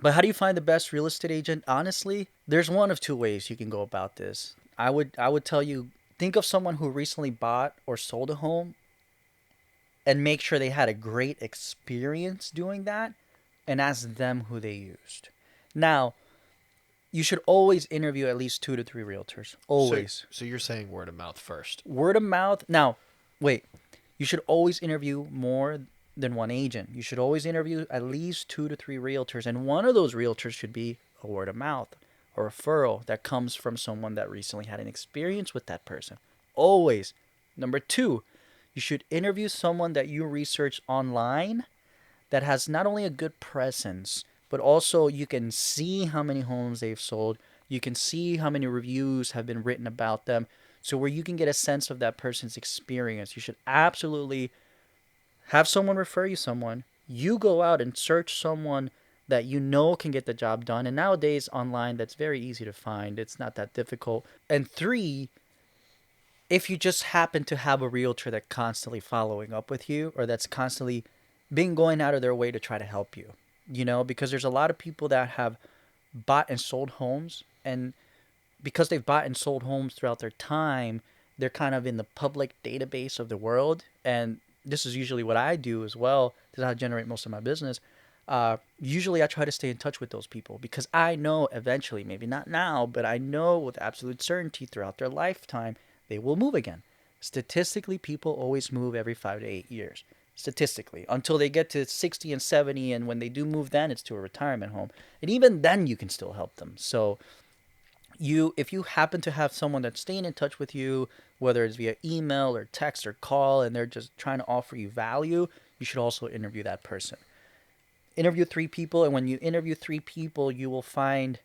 But how do you find the best real estate agent? Honestly, there's one of two ways you can go about this. I would tell you, think of someone who recently bought or sold a home and make sure they had a great experience doing that and ask them who they used. Now, you should always interview at least 2 to 3 realtors. Always. So you're saying word of mouth first. Word of mouth. Now, wait. You should always interview more than one agent. You should always interview at least 2 to 3 realtors, and one of those realtors should be a word of mouth or referral that comes from someone that recently had an experience with that person. Always. Number two, you should interview someone that you research online that has not only a good presence, but also you can see how many homes they've sold. You can see how many reviews have been written about them. So where you can get a sense of that person's experience. You should absolutely have someone refer you someone. You go out and search someone that you know can get the job done. And nowadays online, that's very easy to find. It's not that difficult. And three, if you just happen to have a realtor that's constantly following up with you or that's constantly being going out of their way to try to help you, because there's a lot of people that have bought and sold homes, and because they've bought and sold homes throughout their time, they're kind of in the public database of the world. And this is usually what I do as well. This is how I generate most of my business. Usually I try to stay in touch with those people because I know eventually, maybe not now, but I know with absolute certainty throughout their lifetime, they will move again. Statistically, people always move every 5 to 8 years. Statistically, until they get to 60 and 70. And when they do move, then it's to a retirement home. And even then you can still help them. So if you happen to have someone that's staying in touch with you, whether it's via email or text or call, and they're just trying to offer you value, you should also interview that person. Interview 3 people, and when you interview 3 people, you will find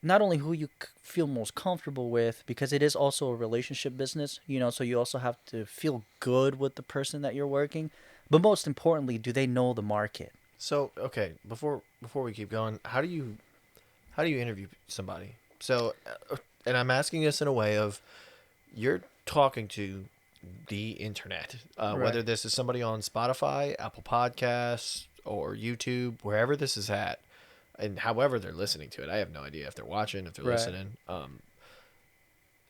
not only who you feel most comfortable with, because it is also a relationship business, so you also have to feel good with the person that you're working, but most importantly, do they know the market? So, okay, before we keep going, how do you interview somebody? So, and I'm asking this in a way of you're talking to the internet, whether Right. this is somebody on Spotify, Apple Podcasts, or YouTube, wherever this is at, and however they're listening to it. I have no idea if they're watching, if they're Right. listening.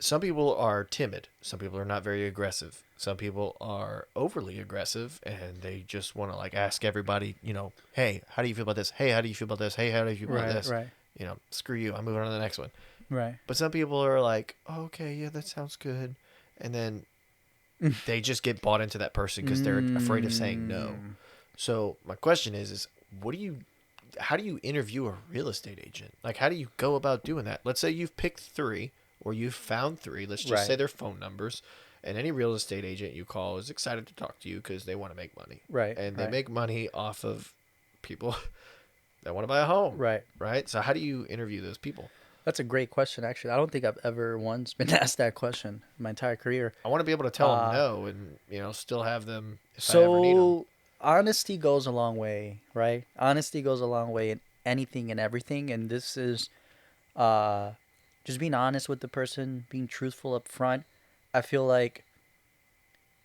Some people are timid. Some people are not very aggressive. Some people are overly aggressive, and they just want to like ask everybody, hey, how do you feel about this? Hey, how do you feel about this? Hey, how do you feel about Right. this? Right. Screw you. I'm moving on to the next one. Right. But some people are like, oh, okay, yeah, that sounds good. And then they just get bought into that person because they're afraid of saying no. So my question is how do you interview a real estate agent? Like, how do you go about doing that? Let's say you've picked 3 or you've found 3. Let's just say Right. their phone numbers. And any real estate agent you call is excited to talk to you because they want to make money. Right. And they Right. make money off of people that want to buy a home. Right. Right? So how do you interview those people? That's a great question, actually. I don't think I've ever once been asked that question in my entire career. I want to be able to tell them no and, still have them if I ever need them. So, honesty goes a long way, right? Honesty goes a long way in anything and everything. And this is uh, just being honest with the person, being truthful up front. I feel like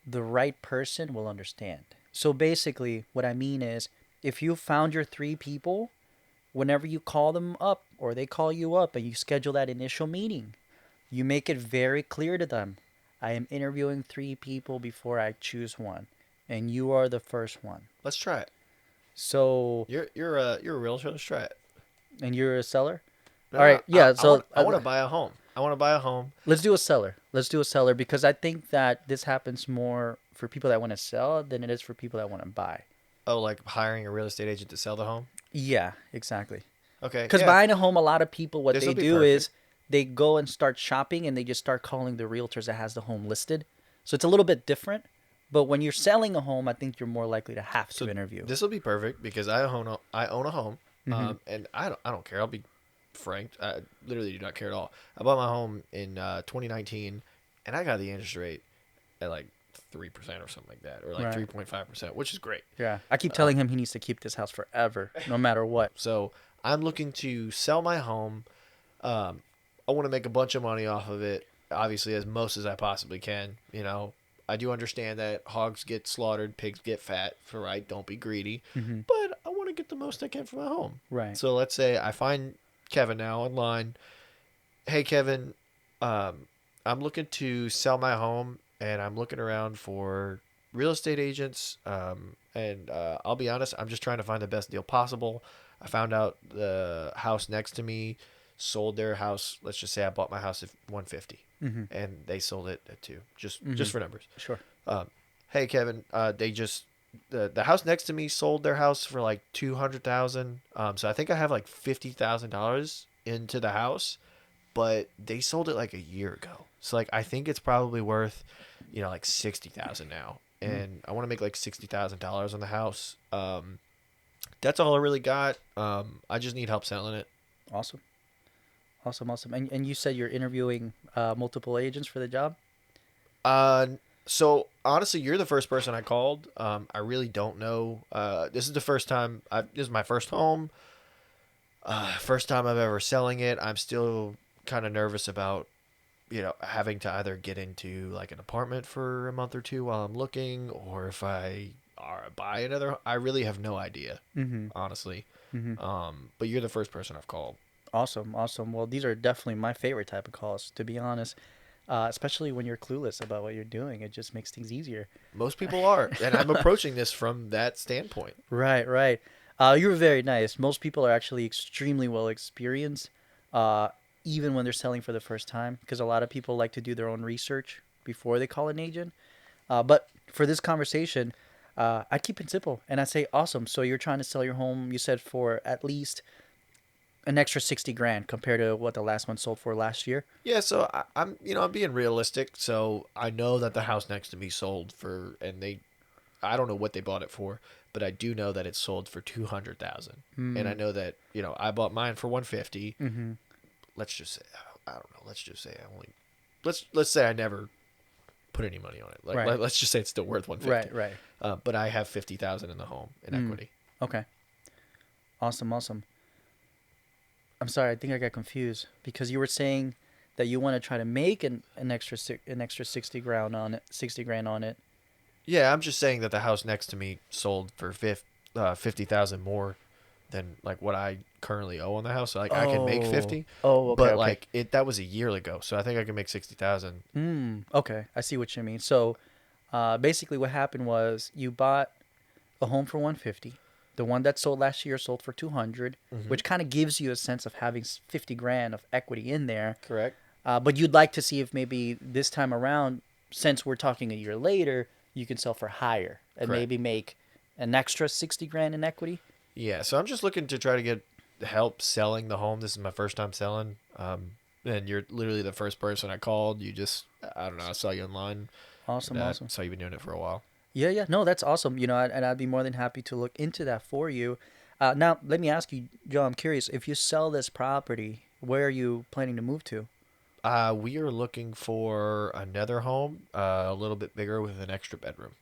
the right person will understand. So, basically, what I mean is if you found your 3 people, whenever you call them up or they call you up and you schedule that initial meeting, you make it very clear to them, I am interviewing 3 people before I choose one, and you are the first one. Let's try it. So, You're a realtor. Let's try it. and you're a seller? No, All right, yeah, I want to buy a home. I want to buy a home. let's do a seller. Let's do a seller because I think that this happens more for people that want to sell than it is for people that want to buy. Oh, like hiring a real estate agent to sell the home? Yeah, exactly. Okay. Because Yeah. buying a home, a lot of people, what This'll they be do perfect. is they go and start shopping and they just start calling the realtors that has the home listed. So it's a little bit different. But when you're selling a home, I think you're more likely to have to interview. This will be perfect because I own a home, Mm-hmm. and I don't care. I'll be frank. I literally do not care at all. I bought my home in 2019, and I got the interest rate at like 3% or something like that, or like Right. 3.5%, which is great. Yeah. I keep telling him he needs to keep this house forever, no matter what. So I'm looking to sell my home. I want to make a bunch of money off of it, obviously as most as I possibly can. I do understand that hogs get slaughtered, pigs get fat. So right, don't be greedy. Mm-hmm. But I want to get the most I can for my home. Right. So let's say I find Kevin now online. Hey, Kevin, I'm looking to sell my home, and I'm looking around for real estate agents. And I'll be honest, I'm just trying to find the best deal possible. I found out the house next to me sold their house. Let's just say I bought my house at 150, and they sold it at 2. Just for numbers. Sure. Hey, Kevin, they just the house next to me sold their house for like 200,000. So I think I have like $50,000 into the house, but they sold it like a year ago. So like I think it's probably worth, like 60,000 now, and I want to make like $60,000 on the house. That's all I really got. I just need help selling it. Awesome. Awesome. And you said you're interviewing multiple agents for the job? So honestly, you're the first person I called. I really don't know. This is the first time. This is my first home. First time I'm ever selling it. I'm still kind of nervous about, having to either get into like an apartment for a month or two while I'm looking, or if I buy another. I really have no idea, honestly. But you're the first person I've called. Awesome. Well, these are definitely my favorite type of calls, to be honest. Especially when you're clueless about what you're doing, it just makes things easier. Most people are, and I'm approaching this from that standpoint. Right. You were very nice. Most people are actually extremely well experienced, even when they're selling for the first time, because a lot of people like to do their own research before they call an agent. But for this conversation, I keep it simple, and I say, awesome. So you're trying to sell your home, you said, for at least an extra 60 grand compared to what the last one sold for last year. Yeah, so I'm being realistic. So I know that the house next to me sold for, and I don't know what they bought it for, but I do know that it sold for 200,000, and I know that I bought mine for 150. Let's just say I don't know. Let's just say I only let's say I never put any money on it. Let's just say it's still worth 150. Right. But I have 50,000 in the home in equity. Okay. Awesome. I'm sorry, I think I got confused because you were saying that you want to try to make an extra 60 grand on it. Yeah, I'm just saying that the house next to me sold for 50,000 more than like what I currently owe on the house. So like I can make 50. Oh, okay. But like that was a year ago, so I think I can make 60,000. Okay, I see what you mean. So, basically, what happened was you bought a home for 150. The one that sold last year sold for 200, which kind of gives you a sense of having 50 grand of equity in there. Correct. But you'd like to see if maybe this time around, since we're talking a year later, you can sell for higher and Correct. maybe make an extra 60 grand in equity. Yeah, so I'm just looking to try to get help selling the home. This is my first time selling. And you're literally the first person I called. I don't know, I saw you online. Awesome. I saw you've been doing it for a while. Yeah. No, that's awesome. And I'd be more than happy to look into that for you. Now, let me ask you, Joe, I'm curious, if you sell this property, where are you planning to move to? We are looking for another home, a little bit bigger with an extra bedroom.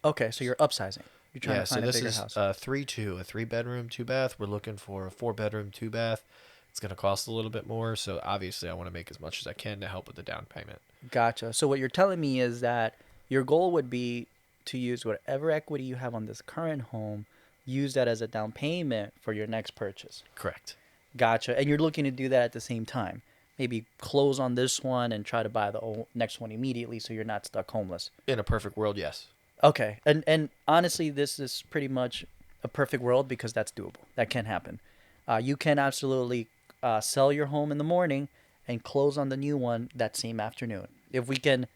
Okay, so you're upsizing. You're trying to find a bigger house. So this is 3-2, a 3-bedroom, 2-bath. We're looking for a 4-bedroom, 2-bath. It's going to cost a little bit more, so obviously I want to make as much as I can to help with the down payment. Gotcha. So what you're telling me is that your goal would be to use whatever equity you have on this current home, use that as a down payment for your next purchase. Correct. Gotcha. And you're looking to do that at the same time. Maybe close on this one and try to buy the next one immediately so you're not stuck homeless. In a perfect world, yes. Okay. And honestly, this is pretty much a perfect world because that's doable. That can happen. You can absolutely sell your home in the morning and close on the new one that same afternoon. If we can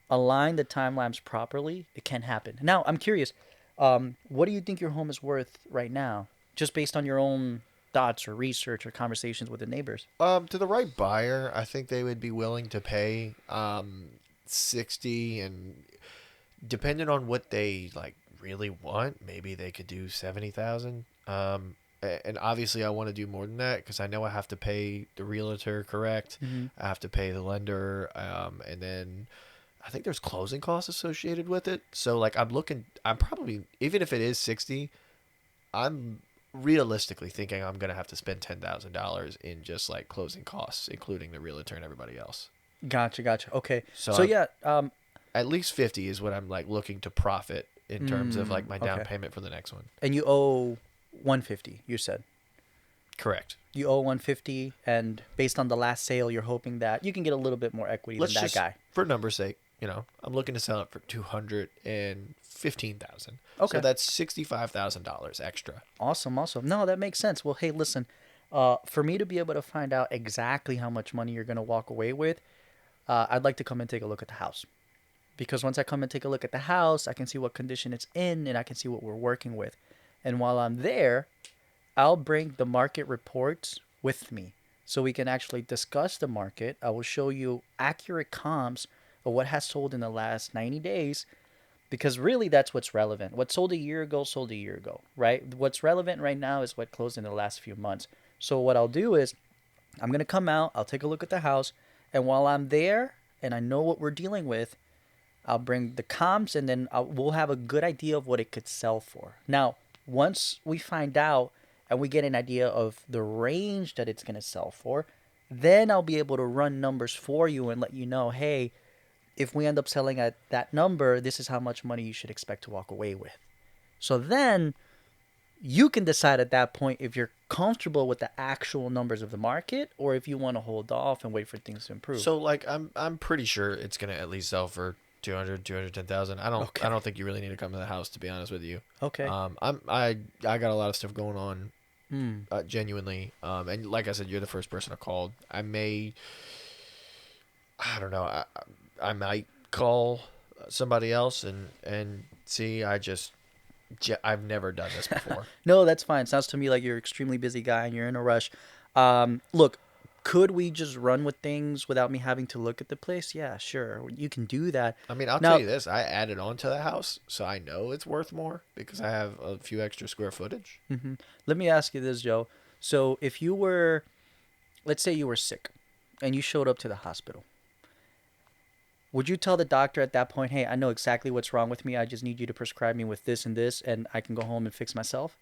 align the timelines properly, it can happen. Now, I'm curious, what do you think your home is worth right now, just based on your own thoughts or research or conversations with the neighbors? To the right buyer, I think they would be willing to pay 60, and depending on what they like really want, maybe they could do 70,000. And obviously I want to do more than that because I know I have to pay the realtor, correct? I have to pay the lender, and then I think there's closing costs associated with it. So like I'm probably, even if it is 60, I'm realistically thinking I'm going to have to spend $10,000 in just like closing costs, including the realtor and everybody else. Gotcha. Okay. So yeah, at least 50 is what I'm like looking to profit in terms of like my down payment for the next one. And you owe 150, you said. Correct. You owe 150, and based on the last sale, you're hoping that you can get a little bit more equity Let's than that just, guy. for numbers' sake, I'm looking to sell it for $215,000. So Okay. that's $65,000 extra. Awesome, awesome. No, that makes sense. Well, hey, listen, for me to be able to find out exactly how much money you're going to walk away with, I'd like to come and take a look at the house. Because once I come and take a look at the house, I can see what condition it's in and I can see what we're working with. And while I'm there, I'll bring the market reports with me so we can actually discuss the market. I will show you accurate comps of what has sold in the last 90 days because really that's what's relevant. What sold a year ago, right? What's relevant right now is what closed in the last few months. So what I'll do is I'm going to come out, I'll take a look at the house, and while I'm there and I know what we're dealing with, I'll bring the comps and then we'll have a good idea of what it could sell for. Now, once we find out and we get an idea of the range that it's going to sell for, then I'll be able to run numbers for you and let you know, hey, if we end up selling at that number, this is how much money you should expect to walk away with. So then you can decide at that point if you're comfortable with the actual numbers of the market or if you want to hold off and wait for things to improve. So like I'm pretty sure it's gonna at least sell for 210,000. I don't think you really need to come to the house, to be honest with you. Okay. I got a lot of stuff going on, genuinely. And like I said, you're the first person I called. I don't know. I might call somebody else and see. I've never done this before. No, that's fine. Sounds to me like you're an extremely busy guy and you're in a rush. Look, could we just run with things without me having to look at the place? Yeah, sure. You can do that. I mean, I'll Now, tell you this. I added on to the house, so I know it's worth more because I have a few extra square footage. let me ask you this, Joe. So if you were, let's say you were sick and you showed up to the hospital, would you tell the doctor at that point, hey, I know exactly what's wrong with me. I just need you to prescribe me with this and I can go home and fix myself?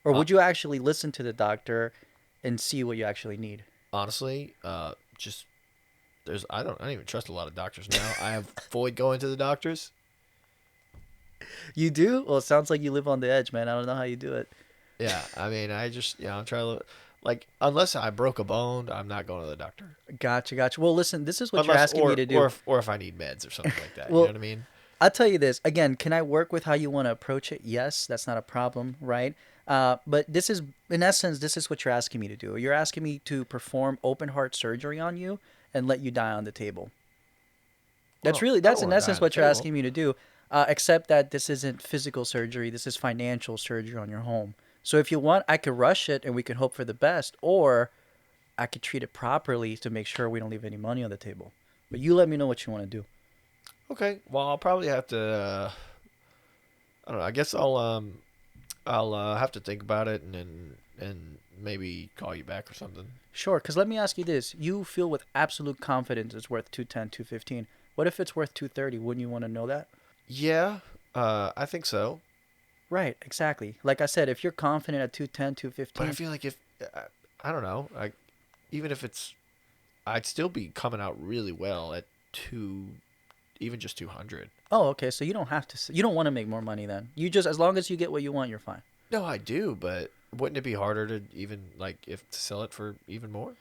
Or would you actually listen to the doctor and see what you actually need? Honestly, just I don't even trust a lot of doctors now. I avoid going to the doctors. You do? Well, it sounds like you live on the edge, man. I don't know how you do it. Yeah, I mean, I'm trying to like unless I broke a bone, I'm not going to the doctor. Gotcha, gotcha. Well, listen, this is what you're Unless, asking me to do. or if I need meds or something like that. Well, You know what I mean? I'll tell you this. Again, can I work with how you want to approach it? Yes, that's not a problem, right? But this is, in essence, this is what you're asking me to do. You're asking me to perform open heart surgery on you and let you die on the table. That's Well, I that's don't in wanna die essence on what the you're table. asking me to do. Except that this isn't physical surgery. This is financial surgery on your home. So if you want, I could rush it and we can hope for the best, or I could treat it properly to make sure we don't leave any money on the table. But you let me know what you want to do. Okay. Well, I'll probably have to. I don't know. I guess I'll have to think about it and maybe call you back or something. Sure, because let me ask you this. You feel with absolute confidence it's worth 210, 215. What if it's worth 230? Wouldn't you want to know that? Yeah. I think so. Right, exactly. Like I said, if you're confident at 210, But I 215, feel like if I don't know, even if I'd still be coming out really well at even just 200. oh, okay, so you don't have to, you don't want to make more money then. You just, as long as you get what you want, you're fine. No, I do, but wouldn't it be harder to even if to sell it for even more?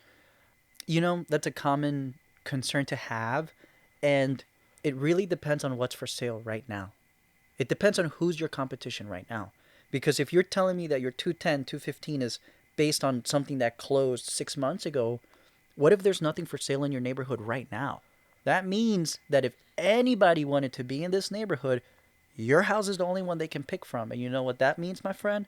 You know, that's a common concern to have, and it really depends on what's for sale right now. It depends on who's your competition right now. Because if you're telling me that your 210, 215 is based on something that closed 6 months ago, what if there's nothing for sale in your neighborhood right now? That means that if anybody wanted to be in this neighborhood, your house is the only one they can pick from. And you know what that means, my friend?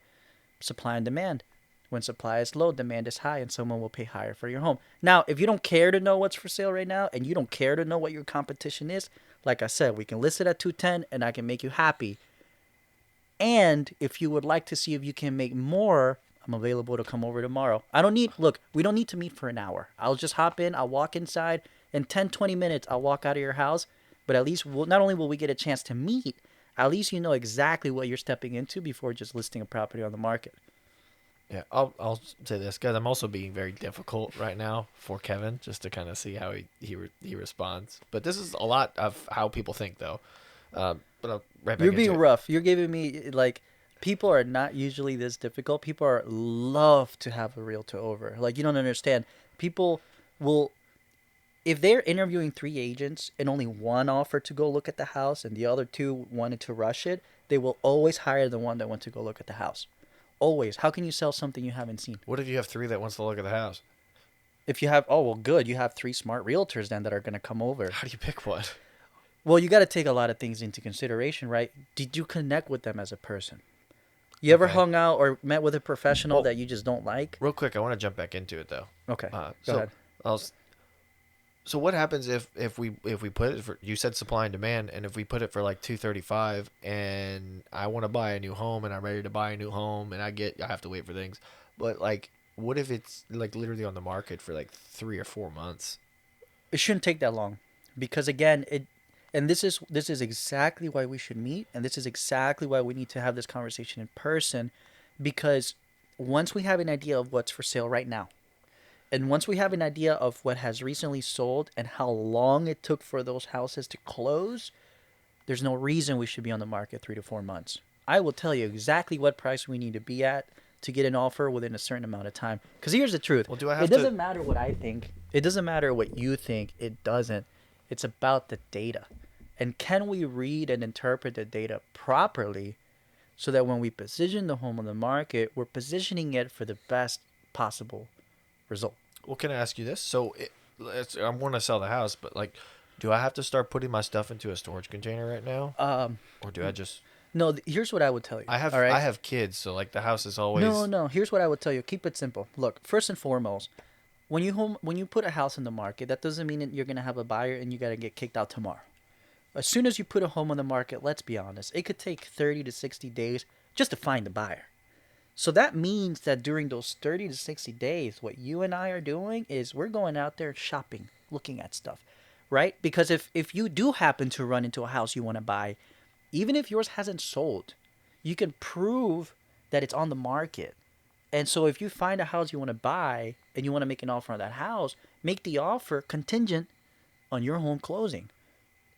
Supply and demand. When supply is low, demand is high, and someone will pay higher for your home. Now, if you don't care to know what's for sale right now, and you don't care to know what your competition is, like I said, we can list it at 210, and I can make you happy. And if you would like to see if you can make more, I'm available to come over tomorrow. We don't need to meet for an hour. I'll just hop in, I'll walk inside. In 10, 20 minutes, I'll walk out of your house. But at least, not only will we get a chance to meet, at least you know exactly what you're stepping into before just listing a property on the market. Yeah, I'll say this, guys. I'm also being very difficult right now for Kevin, just to kind of see how he responds. But this is a lot of how people think, though. But I'll right back You're into being it. rough. You're giving me, like, People are not usually this difficult. People are love to have a realtor over. Like, you don't understand. People will, if they're interviewing 3 agents and only one offered to go look at the house and the other two wanted to rush it, they will always hire the one that went to go look at the house. Always. How can you sell something you haven't seen? What if you have 3 that wants to look at the house? If you have, oh, well, good. You have 3 smart realtors then that are going to come over. How do you pick one? Well, you got to take a lot of things into consideration, right? Did you connect with them as a person? You ever Okay. hung out or met with a professional Well, that you just don't like? Real quick, I want to jump back into it though. Okay. So, Go ahead. So what happens if we put it for, you said supply and demand, and if we put it for like 235 and I want to buy a new home and I'm ready to buy a new home and I have to wait for things, but like what if it's like literally on the market for like 3 or 4 months? It shouldn't take that long, because again, and this is exactly why we should meet, and this is exactly why we need to have this conversation in person, because once we have an idea of what's for sale right now, and once we have an idea of what has recently sold and how long it took for those houses to close, there's no reason we should be on the market 3 to 4 months. I will tell you exactly what price we need to be at to get an offer within a certain amount of time. Because here's the truth. Well, do I have It to? doesn't matter what I think. It doesn't matter what you think. It doesn't. It's about the data. And can we read and interpret the data properly so that when we position the home on the market, we're positioning it for the best possible result? Well, can I ask you this? So I want to sell the house, but like, do I have to start putting my stuff into a storage container right now, or do I just? No, here's what I would tell you. I have all right? I have kids, so like the house is always. No. Here's what I would tell you. Keep it simple. Look, first and foremost, when you put a house in the market, that doesn't mean that you're gonna have a buyer and you gotta get kicked out tomorrow. As soon as you put a home on the market, let's be honest, it could take 30 to 60 days just to find a buyer. So that means that during those 30 to 60 days, what you and I are doing is we're going out there shopping, looking at stuff, right? Because if you do happen to run into a house you want to buy, even if yours hasn't sold, you can prove that it's on the market. And so if you find a house you want to buy and you want to make an offer on that house, make the offer contingent on your home closing.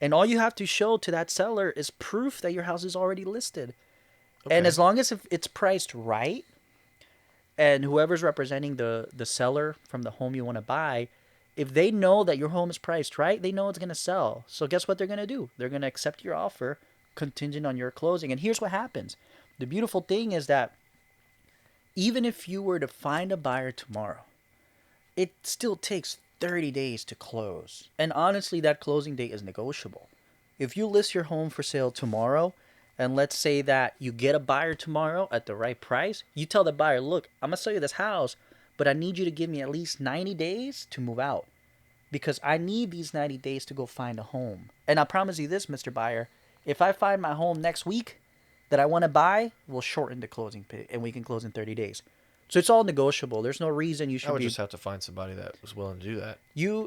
And all you have to show to that seller is proof that your house is already listed. Okay. And as long as it's priced right, and whoever's representing the seller from the home you want to buy, if they know that your home is priced right, they know it's going to sell. So guess what they're going to do? They're going to accept your offer contingent on your closing. And here's what happens. The beautiful thing is that even if you were to find a buyer tomorrow, it still takes 30 days to close. And honestly, that closing date is negotiable. If you list your home for sale tomorrow, and let's say that you get a buyer tomorrow at the right price, you tell the buyer, look, I'm going to sell you this house, but I need you to give me at least 90 days to move out, because I need these 90 days to go find a home. And I promise you this, Mr. Buyer, if I find my home next week that I want to buy, we'll shorten the closing period and we can close in 30 days. So it's all negotiable. There's no reason you should I would be... just have to find somebody that was willing to do that.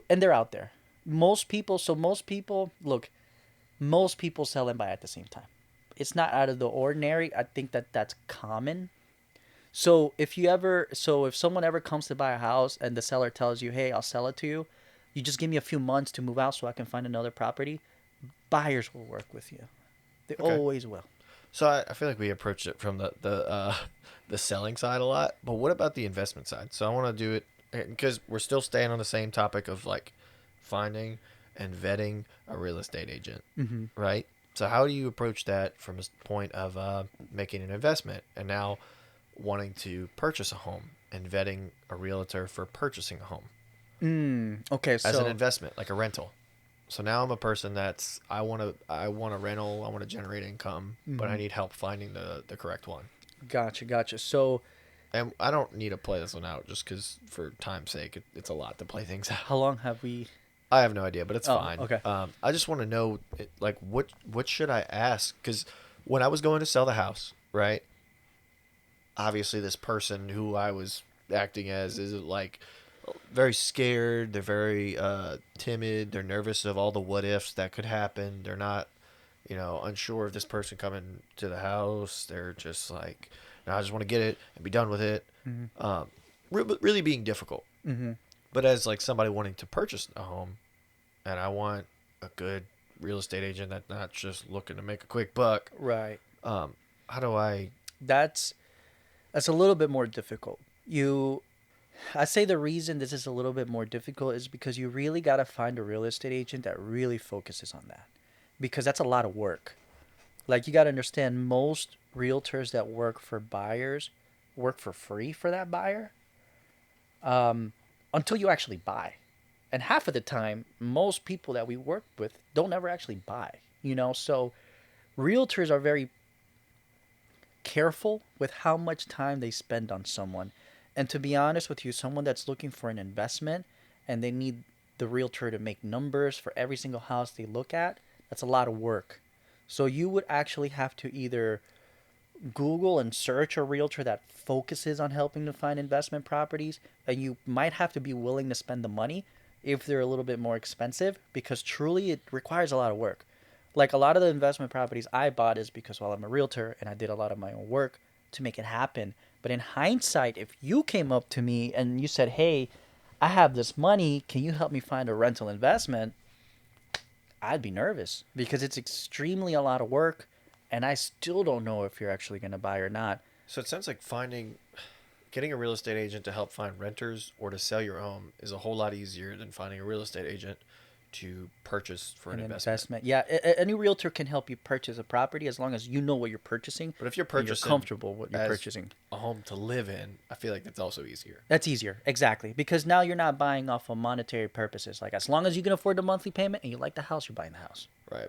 And they're out there. Most people sell and buy at the same time. It's not out of the ordinary. I think that that's common. So if someone ever comes to buy a house and the seller tells you, hey, I'll sell it to you, you just give me a few months to move out so I can find another property, buyers will work with you. They always will. So I feel like we approached it from the selling side a lot, but what about the investment side? So I want to do it because we're still staying on the same topic of like finding and vetting a real estate agent, right? So how do you approach that from a point of making an investment and now wanting to purchase a home and vetting a realtor for purchasing a home? Okay, as an investment, like a rental. So now I'm a person I want a rental, I want to generate income, but I need help finding the correct one. Gotcha. So, and I don't need to play this one out just because for time's sake, it's a lot to play things out. How long have we? I have no idea, but it's fine. Okay. I just want to know, like, what should I ask? Because when I was going to sell the house, right? Obviously, this person who I was acting as is like very scared. They're very timid. They're nervous of all the what ifs that could happen. They're not, unsure of this person coming to the house. They're just like, no, I just want to get it and be done with it. Really being difficult. But as like somebody wanting to purchase a home, and I want a good real estate agent that's not just looking to make a quick buck. Right. How do I That's a little bit more difficult. I say the reason this is a little bit more difficult is because you really got to find a real estate agent that really focuses on that, because that's a lot of work. Like, you got to understand, most realtors that work for buyers work for free for that buyer, until you actually buy. And half of the time, most people that we work with don't ever actually buy, So realtors are very careful with how much time they spend on someone. And to be honest with you, someone that's looking for an investment and they need the realtor to make numbers for every single house they look at, that's a lot of work. So you would actually have to either Google and search a realtor that focuses on helping to find investment properties, and you might have to be willing to spend the money if they're a little bit more expensive, because truly it requires a lot of work. Like, a lot of the investment properties I bought is because, well, I'm a realtor and I did a lot of my own work to make it happen. But in hindsight, if you came up to me and you said, "Hey, I have this money, can you help me find a rental investment?" I'd be nervous because it's extremely a lot of work, and I still don't know if you're actually going to buy or not. So it sounds like getting a real estate agent to help find renters or to sell your home is a whole lot easier than finding a real estate agent to purchase for an investment. Yeah, any realtor can help you purchase a property as long as you know what you're purchasing. But if you're and you're purchasing comfortable what you're as purchasing, a home to live in, I feel like that's also easier. that's easier. Exactly. Because now you're not buying off of monetary purposes. Like, as long as you can afford the monthly payment and you like the house, you're buying the house. Right,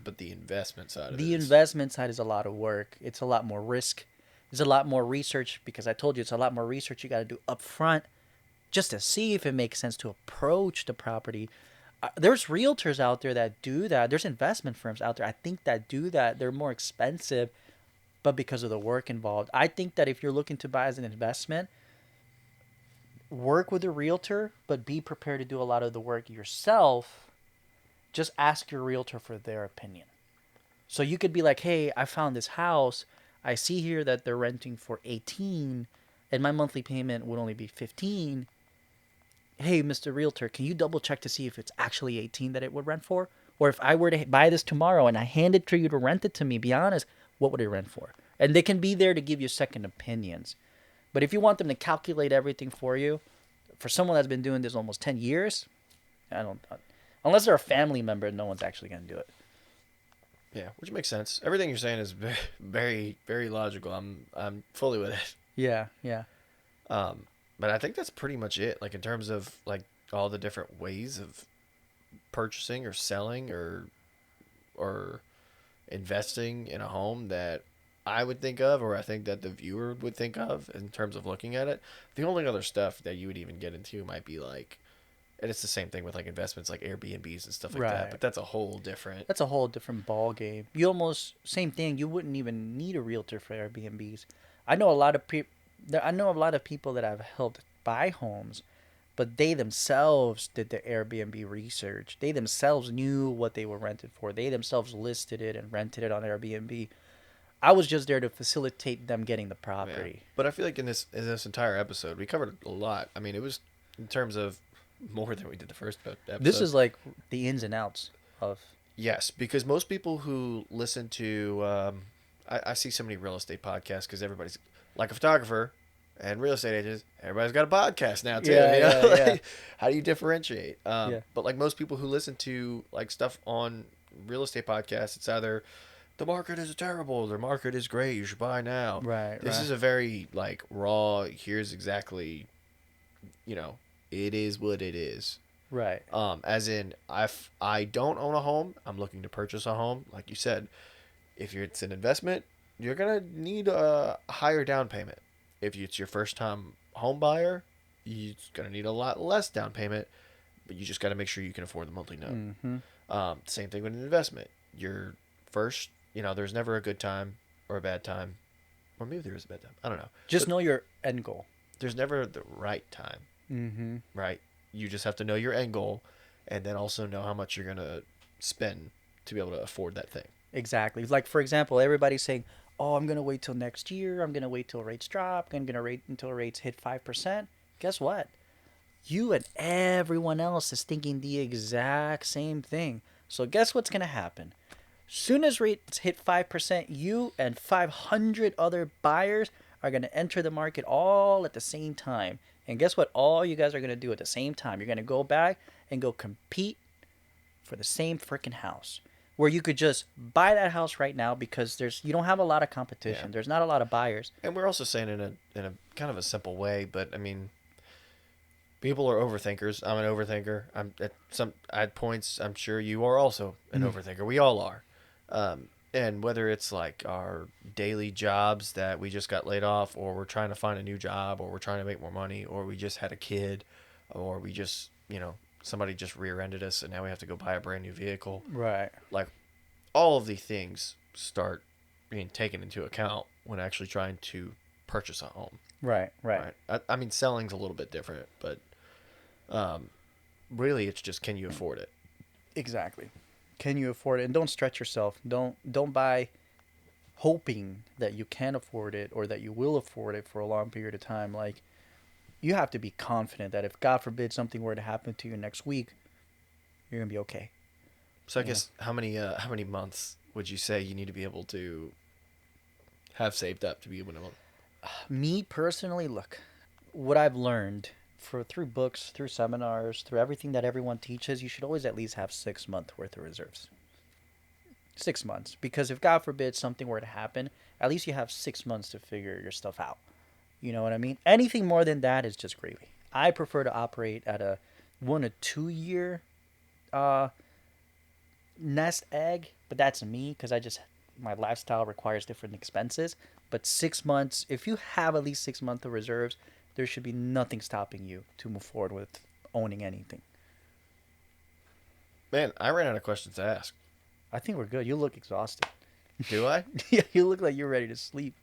but the investment side of The it is, investment side is a lot of work. It's a lot more risk. There's a lot more research, because I told you it's a lot more research you got to do up front just to see if it makes sense to approach the property. There's realtors out there that do that. There's investment firms out there, I think, that do that. They're more expensive, but because of the work involved. I think that if you're looking to buy as an investment, work with a realtor, but be prepared to do a lot of the work yourself. Just ask your realtor for their opinion. So you could be like, "Hey, I found this house. I see here that they're renting for 18 and my monthly payment would only be 15. Hey, Mr. Realtor, can you double check to see if it's actually 18 that it would rent for? Or if I were to buy this tomorrow and I hand it to you to rent it to me, be honest, what would it rent for?" And they can be there to give you second opinions. But if you want them to calculate everything for you, for someone that's been doing this almost 10 years, I don't, unless they're a family member, no one's actually going to do it. Yeah, which makes sense. Everything you're saying is very, very, very logical. I'm fully with it. Yeah, yeah. But I think that's pretty much it. Like, in terms of like all the different ways of purchasing or selling or investing in a home that I would think of, or I think that the viewer would think of in terms of looking at it. The only other stuff that you would even get into might be like, and it's the same thing with like investments like Airbnbs and stuff like that. But that's a whole different. That's a whole different ball game. You almost same thing. You wouldn't even need a realtor for Airbnbs. I know a lot of people. I know a lot of people that I've helped buy homes, but they themselves did the Airbnb research. They themselves knew what they were rented for. They themselves listed it and rented it on Airbnb. I was just there to facilitate them getting the property. Yeah. But I feel like in this entire episode, we covered a lot. I mean, it was in terms of more than we did the first episode. This is like the ins and outs of. Yes, because most people who listen to, I see so many real estate podcasts because everybody's like a photographer and real estate agents. Everybody's got a podcast now too. Yeah, you know? yeah, yeah. How do you differentiate? Yeah. But like most people who listen to like stuff on real estate podcasts, it's either the market is terrible, the market is great, you should buy now. Right. This is a very like raw. Here's exactly, it is what it is. Right. As in, I don't own a home, I'm looking to purchase a home. Like you said, if it's an investment, you're gonna need a higher down payment. If it's your first time home buyer, you're gonna need a lot less down payment, but you just gotta make sure you can afford the monthly note. Mm-hmm. Same thing with an investment. Your first, there's never a good time or a bad time, or maybe there is a bad time. I don't know. Just know your end goal. There's never the right time. Mm-hmm. Right. You just have to know your end goal, and then also know how much you're gonna spend to be able to afford that thing. Exactly. Like, for example, everybody's saying, "Oh, I'm gonna wait till next year. I'm gonna wait till rates drop. I'm gonna wait until rates hit 5%." Guess what? You and everyone else is thinking the exact same thing. So guess what's gonna happen? Soon as rates hit 5%, you and 500 other buyers are going to enter the market all at the same time. And guess what? All you guys are going to do at the same time, you're going to go back and go compete for the same freaking house. Where you could just buy that house right now because you don't have a lot of competition. Yeah. There's not a lot of buyers. And we're also saying in a kind of a simple way, but I mean, people are overthinkers. I'm an overthinker. At points, I'm sure you are also an overthinker. We all are. And whether it's like our daily jobs that we just got laid off, or we're trying to find a new job, or we're trying to make more money, or we just had a kid, or we just, somebody just rear-ended us and now we have to go buy a brand new vehicle. Right. Like, all of these things start being taken into account when actually trying to purchase a home. Right. I mean, selling's a little bit different, but really it's just, can you afford it? Exactly. Can you afford it? And don't stretch yourself. Don't buy hoping that you can afford it or that you will afford it for a long period of time. Like, you have to be confident that if God forbid something were to happen to you next week, you're gonna be okay. So I guess how many months would you say you need to be able to have saved up to be able to? Me personally, look, what I've learned through books, through seminars, through everything that everyone teaches, you should always at least have 6 months worth of reserves. 6 months, because if God forbid something were to happen, at least you have 6 months to figure your stuff out. You know what I mean? Anything more than that is just gravy. I prefer to operate at a 1 to 2 year nest egg, but that's me because my lifestyle requires different expenses. But 6 months, if you have at least 6 months of reserves, there should be nothing stopping you to move forward with owning anything. Man, I ran out of questions to ask. I think we're good. You look exhausted. Do I? Yeah, you look like you're ready to sleep.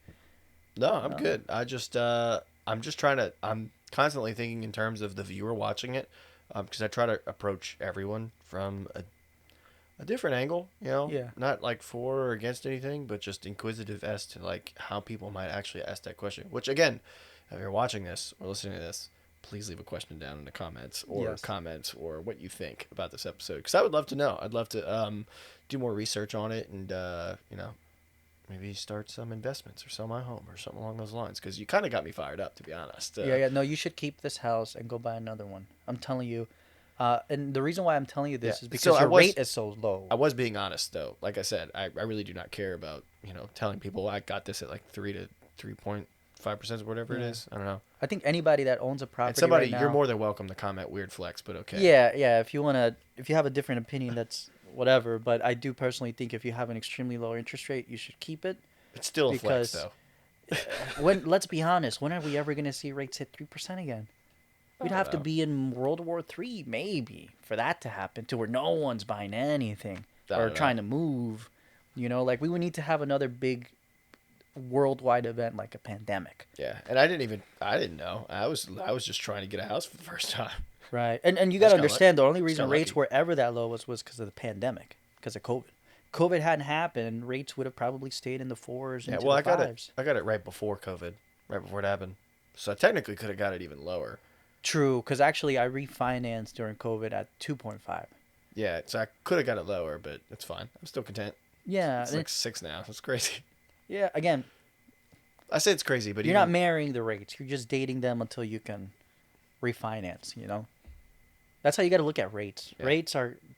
No, I'm good. I'm just I'm constantly thinking in terms of the viewer watching it, because I try to approach everyone from a different angle, Yeah. not like for or against anything, but just inquisitive as to like how people might actually ask that question. Which again, if you're watching this or listening to this, please leave a question down in the comments or what you think about this episode, because I would love to know. I'd love to do more research on it and maybe start some investments or sell my home or something along those lines, because you kind of got me fired up, to be honest. Yeah. No, you should keep this house and go buy another one. I'm telling you. And the reason why I'm telling you this is because your rate is so low. I was being honest, though. Like I said, I really do not care about, telling people I got this at like 3 to 3.5% or whatever it is. I don't know. I think anybody that owns a property And somebody, right now, you're more than welcome to comment weird flex, but okay. Yeah. If you have a different opinion, that's whatever. But I do personally think if you have an extremely low interest rate, you should keep it. It's still a flex, though. Let's be honest, when are we ever going to see rates hit 3% again? We'd have to be in World War III, maybe, for that to happen, to where no one's buying anything or trying to move. Like we would need to have another big worldwide event like a pandemic. Yeah, and I didn't know. I was just trying to get a house for the first time. Right, and you got to understand the only reason rates were ever that low was because of the pandemic, because of COVID. COVID hadn't happened, rates would have probably stayed in the 4s and the 5s. I got it right before COVID, right before it happened. So I technically could have got it even lower. True, because actually I refinanced during COVID at 2.5. Yeah, so I could have got it lower, but it's fine. I'm still content. Yeah. It's like 6 now. It's crazy. Yeah, again. I say it's crazy, but you're not marrying the rates. You're just dating them until you can refinance, That's how you got to look at rates. Yeah. Rates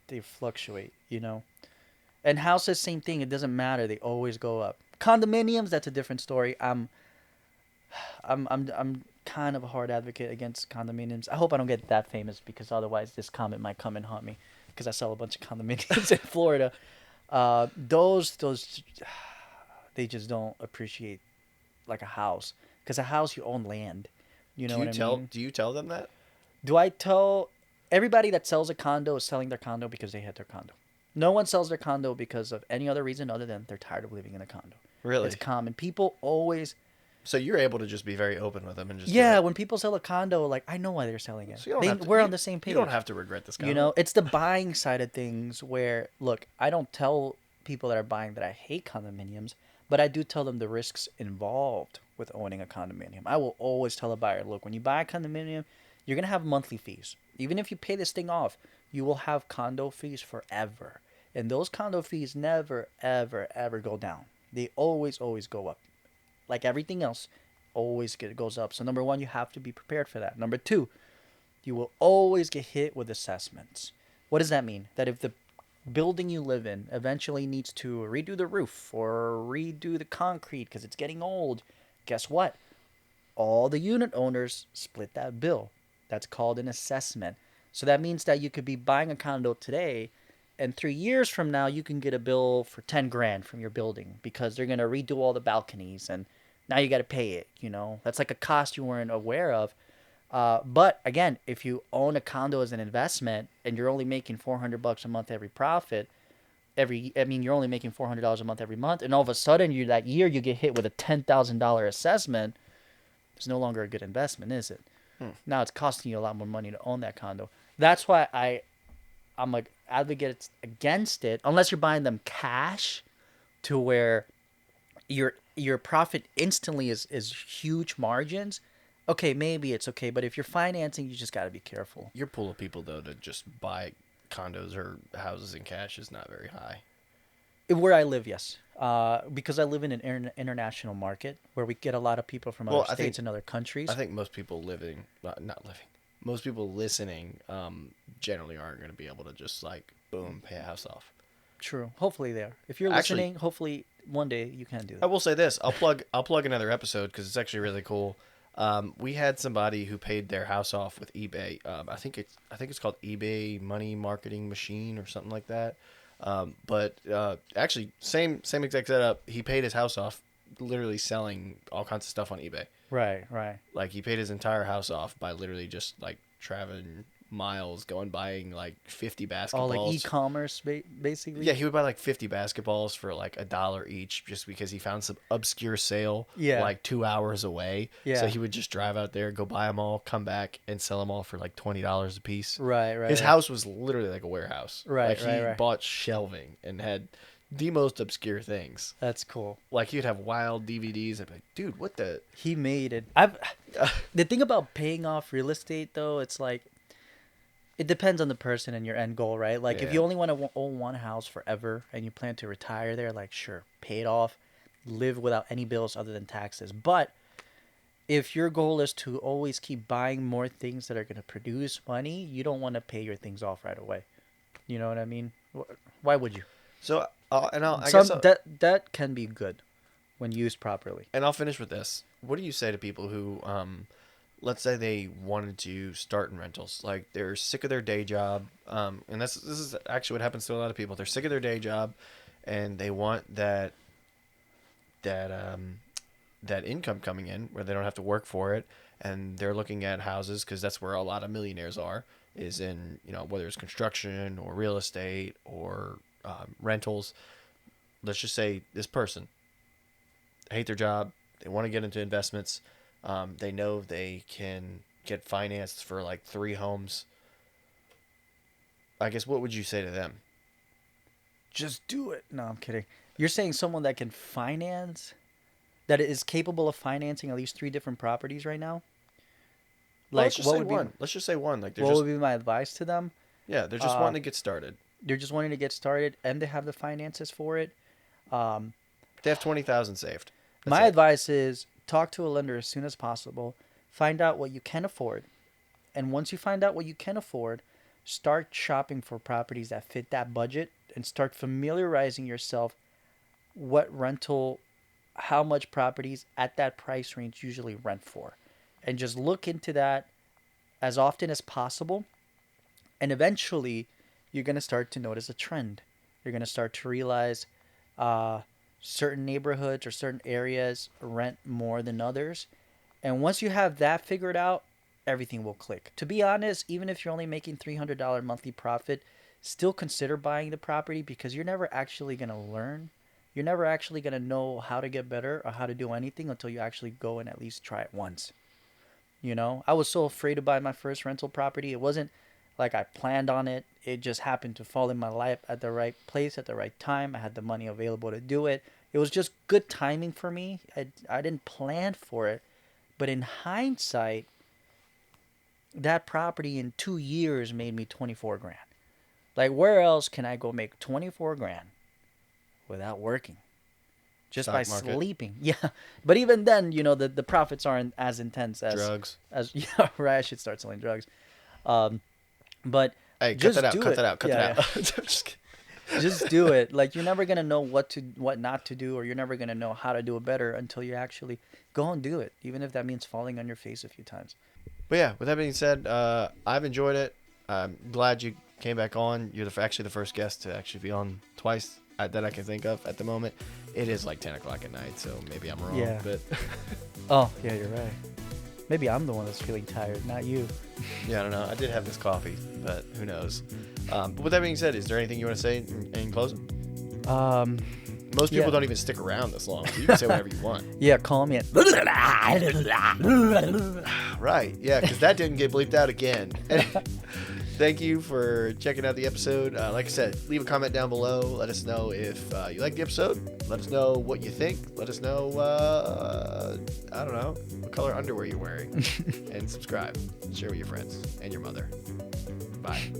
they fluctuate, And houses, same thing. It doesn't matter. They always go up. Condominiums, that's a different story. I'm kind of a hard advocate against condominiums. I hope I don't get that famous, because otherwise this comment might come and haunt me, because I sell a bunch of condominiums in Florida. Those they just don't appreciate like a house, because a house, you own land. You know what I mean? Do you tell them that? Do I tell everybody that sells a condo is selling their condo because they had their condo? No one sells their condo because of any other reason other than they're tired of living in a condo. Really? It's common. People always... So you're able to just be very open with them and just... Yeah, when people sell a condo, like, I know why they're selling it. So we're on the same page. You don't have to regret this condo. It's the buying side of things where, look, I don't tell people that are buying that I hate condominiums, but I do tell them the risks involved with owning a condominium. I will always tell a buyer, look, when you buy a condominium, you're going to have monthly fees. Even if you pay this thing off, you will have condo fees forever. And those condo fees never, ever, ever go down. They always, always go up. Like everything else, goes up. So number one, you have to be prepared for that. Number two, you will always get hit with assessments. What does that mean? That if the building you live in eventually needs to redo the roof or redo the concrete because it's getting old, guess what? All the unit owners split that bill. That's called an assessment. So that means that you could be buying a condo today, and 3 years from now, you can get a bill for 10 grand from your building because they're going to redo all the balconies and now you got to pay it. That's like a cost you weren't aware of. But again, if you own a condo as an investment and you're only making $400 a month you're only making $400 a month every month, and all of a sudden that year you get hit with a $10,000 assessment. It's no longer a good investment, is it? Now it's costing you a lot more money to own that condo. That's why I'm like advocate against it, unless you're buying them cash, to where your profit instantly is huge margins. Okay, maybe it's okay, but if you're financing, you just got to be careful. Your pool of people though to just buy condos or houses in cash is not very high. Where I live, yes. Because I live in an international market where we get a lot of people from other states and other countries. I think most people most people listening generally aren't going to be able to just like, boom, pay a house off. True. Hopefully they are. If you're listening, hopefully one day you can do that. I will say this. I'll plug another episode because it's actually really cool. We had somebody who paid their house off with eBay. I think it's called eBay Money Marketing Machine or something like that. But actually, same exact setup. He paid his house off, literally selling all kinds of stuff on eBay. Right, right. Like he paid his entire house off by literally just like traveling miles, buying like 50 basketballs. All like e-commerce, basically. Yeah, he would buy like 50 basketballs for like $1 each, just because he found some obscure sale. Yeah. Like 2 hours away. Yeah. So he would just drive out there, go buy them all, come back, and sell them all for like $20 a piece. Right, right. His house was literally like a warehouse. Right, like he bought shelving and had the most obscure things. That's cool. Like he'd have wild DVDs. I'd be like, dude, what the? He made it. The thing about paying off real estate though, it's like, it depends on the person and your end goal, right? Like if you only want to own one house forever and you plan to retire there, like sure, pay it off, live without any bills other than taxes. But if your goal is to always keep buying more things that are going to produce money, you don't want to pay your things off right away. You know what I mean? Why would you? So, I guess that can be good when used properly. And I'll finish with this. What do you say to people who, let's say they wanted to start in rentals, like they're sick of their day job, and this is actually what happens to a lot of people. They're sick of their day job, and they want that income coming in where they don't have to work for it, and they're looking at houses because that's where a lot of millionaires are, is in, whether it's construction or real estate or rentals. Let's just say this person, they hate their job, they want to get into investments, they know they can get financed for like 3 homes. I guess, what would you say to them? Just do it. No, I'm kidding. You're saying someone that can finance, that is capable of financing at least 3 different properties right now? Like, let's just say one. Let's just say one. Like, what would be my advice to them? Yeah, they're just wanting to get started. They're just wanting to get started, and they have the finances for it. They have $20,000 saved. My advice is talk to a lender as soon as possible. Find out what you can afford, and once you find out what you can afford, start shopping for properties that fit that budget, and start familiarizing yourself how much properties at that price range usually rent for, and just look into that as often as possible, and eventually you're going to start to notice a trend. You're going to start to realize certain neighborhoods or certain areas rent more than others. And once you have that figured out, everything will click. To be honest, even if you're only making $300 monthly profit, still consider buying the property, because you're never actually going to learn. You're never actually going to know how to get better or how to do anything until you actually go and at least try it once. I was so afraid to buy my first rental property. It wasn't like I planned on it. It just happened to fall in my life at the right place at the right time. I had the money available to do it. It was just good timing for me. I didn't plan for it. But in hindsight, that property in 2 years made me 24 grand. Like, where else can I go make 24 grand without working? Just Stock by market. sleeping. Yeah. But even then, the profits aren't as intense Drugs. yeah, right. I should start selling drugs. But Hey, cut just that out. do Cut it. that out. Cut Yeah, that yeah. out. I'm just kidding. Just do it. Like, you're never gonna know what not to do, or you're never gonna know how to do it better until you actually go and do it, even if that means falling on your face a few times. But yeah, with that being said, I've enjoyed it. I'm glad you came back on. You're actually the first guest to actually be on twice that I can think of at the moment. It is like 10 o'clock at night, so maybe I'm wrong. Yeah. But Oh, yeah, you're right. Maybe I'm the one that's feeling tired, not you. yeah, I don't know. I did have this coffee, but who knows? But with that being said, is there anything you want to say in closing? Most people Yeah. don't even stick around this long, so you can say whatever you want. Yeah, call me at. Right, yeah, because that didn't get bleeped out again. Thank you for checking out the episode. Like I said, leave a comment down below. Let us know if you like the episode. Let us know what you think. Let us know, I don't know, what color underwear you're wearing. And subscribe. Share with your friends and your mother. Bye.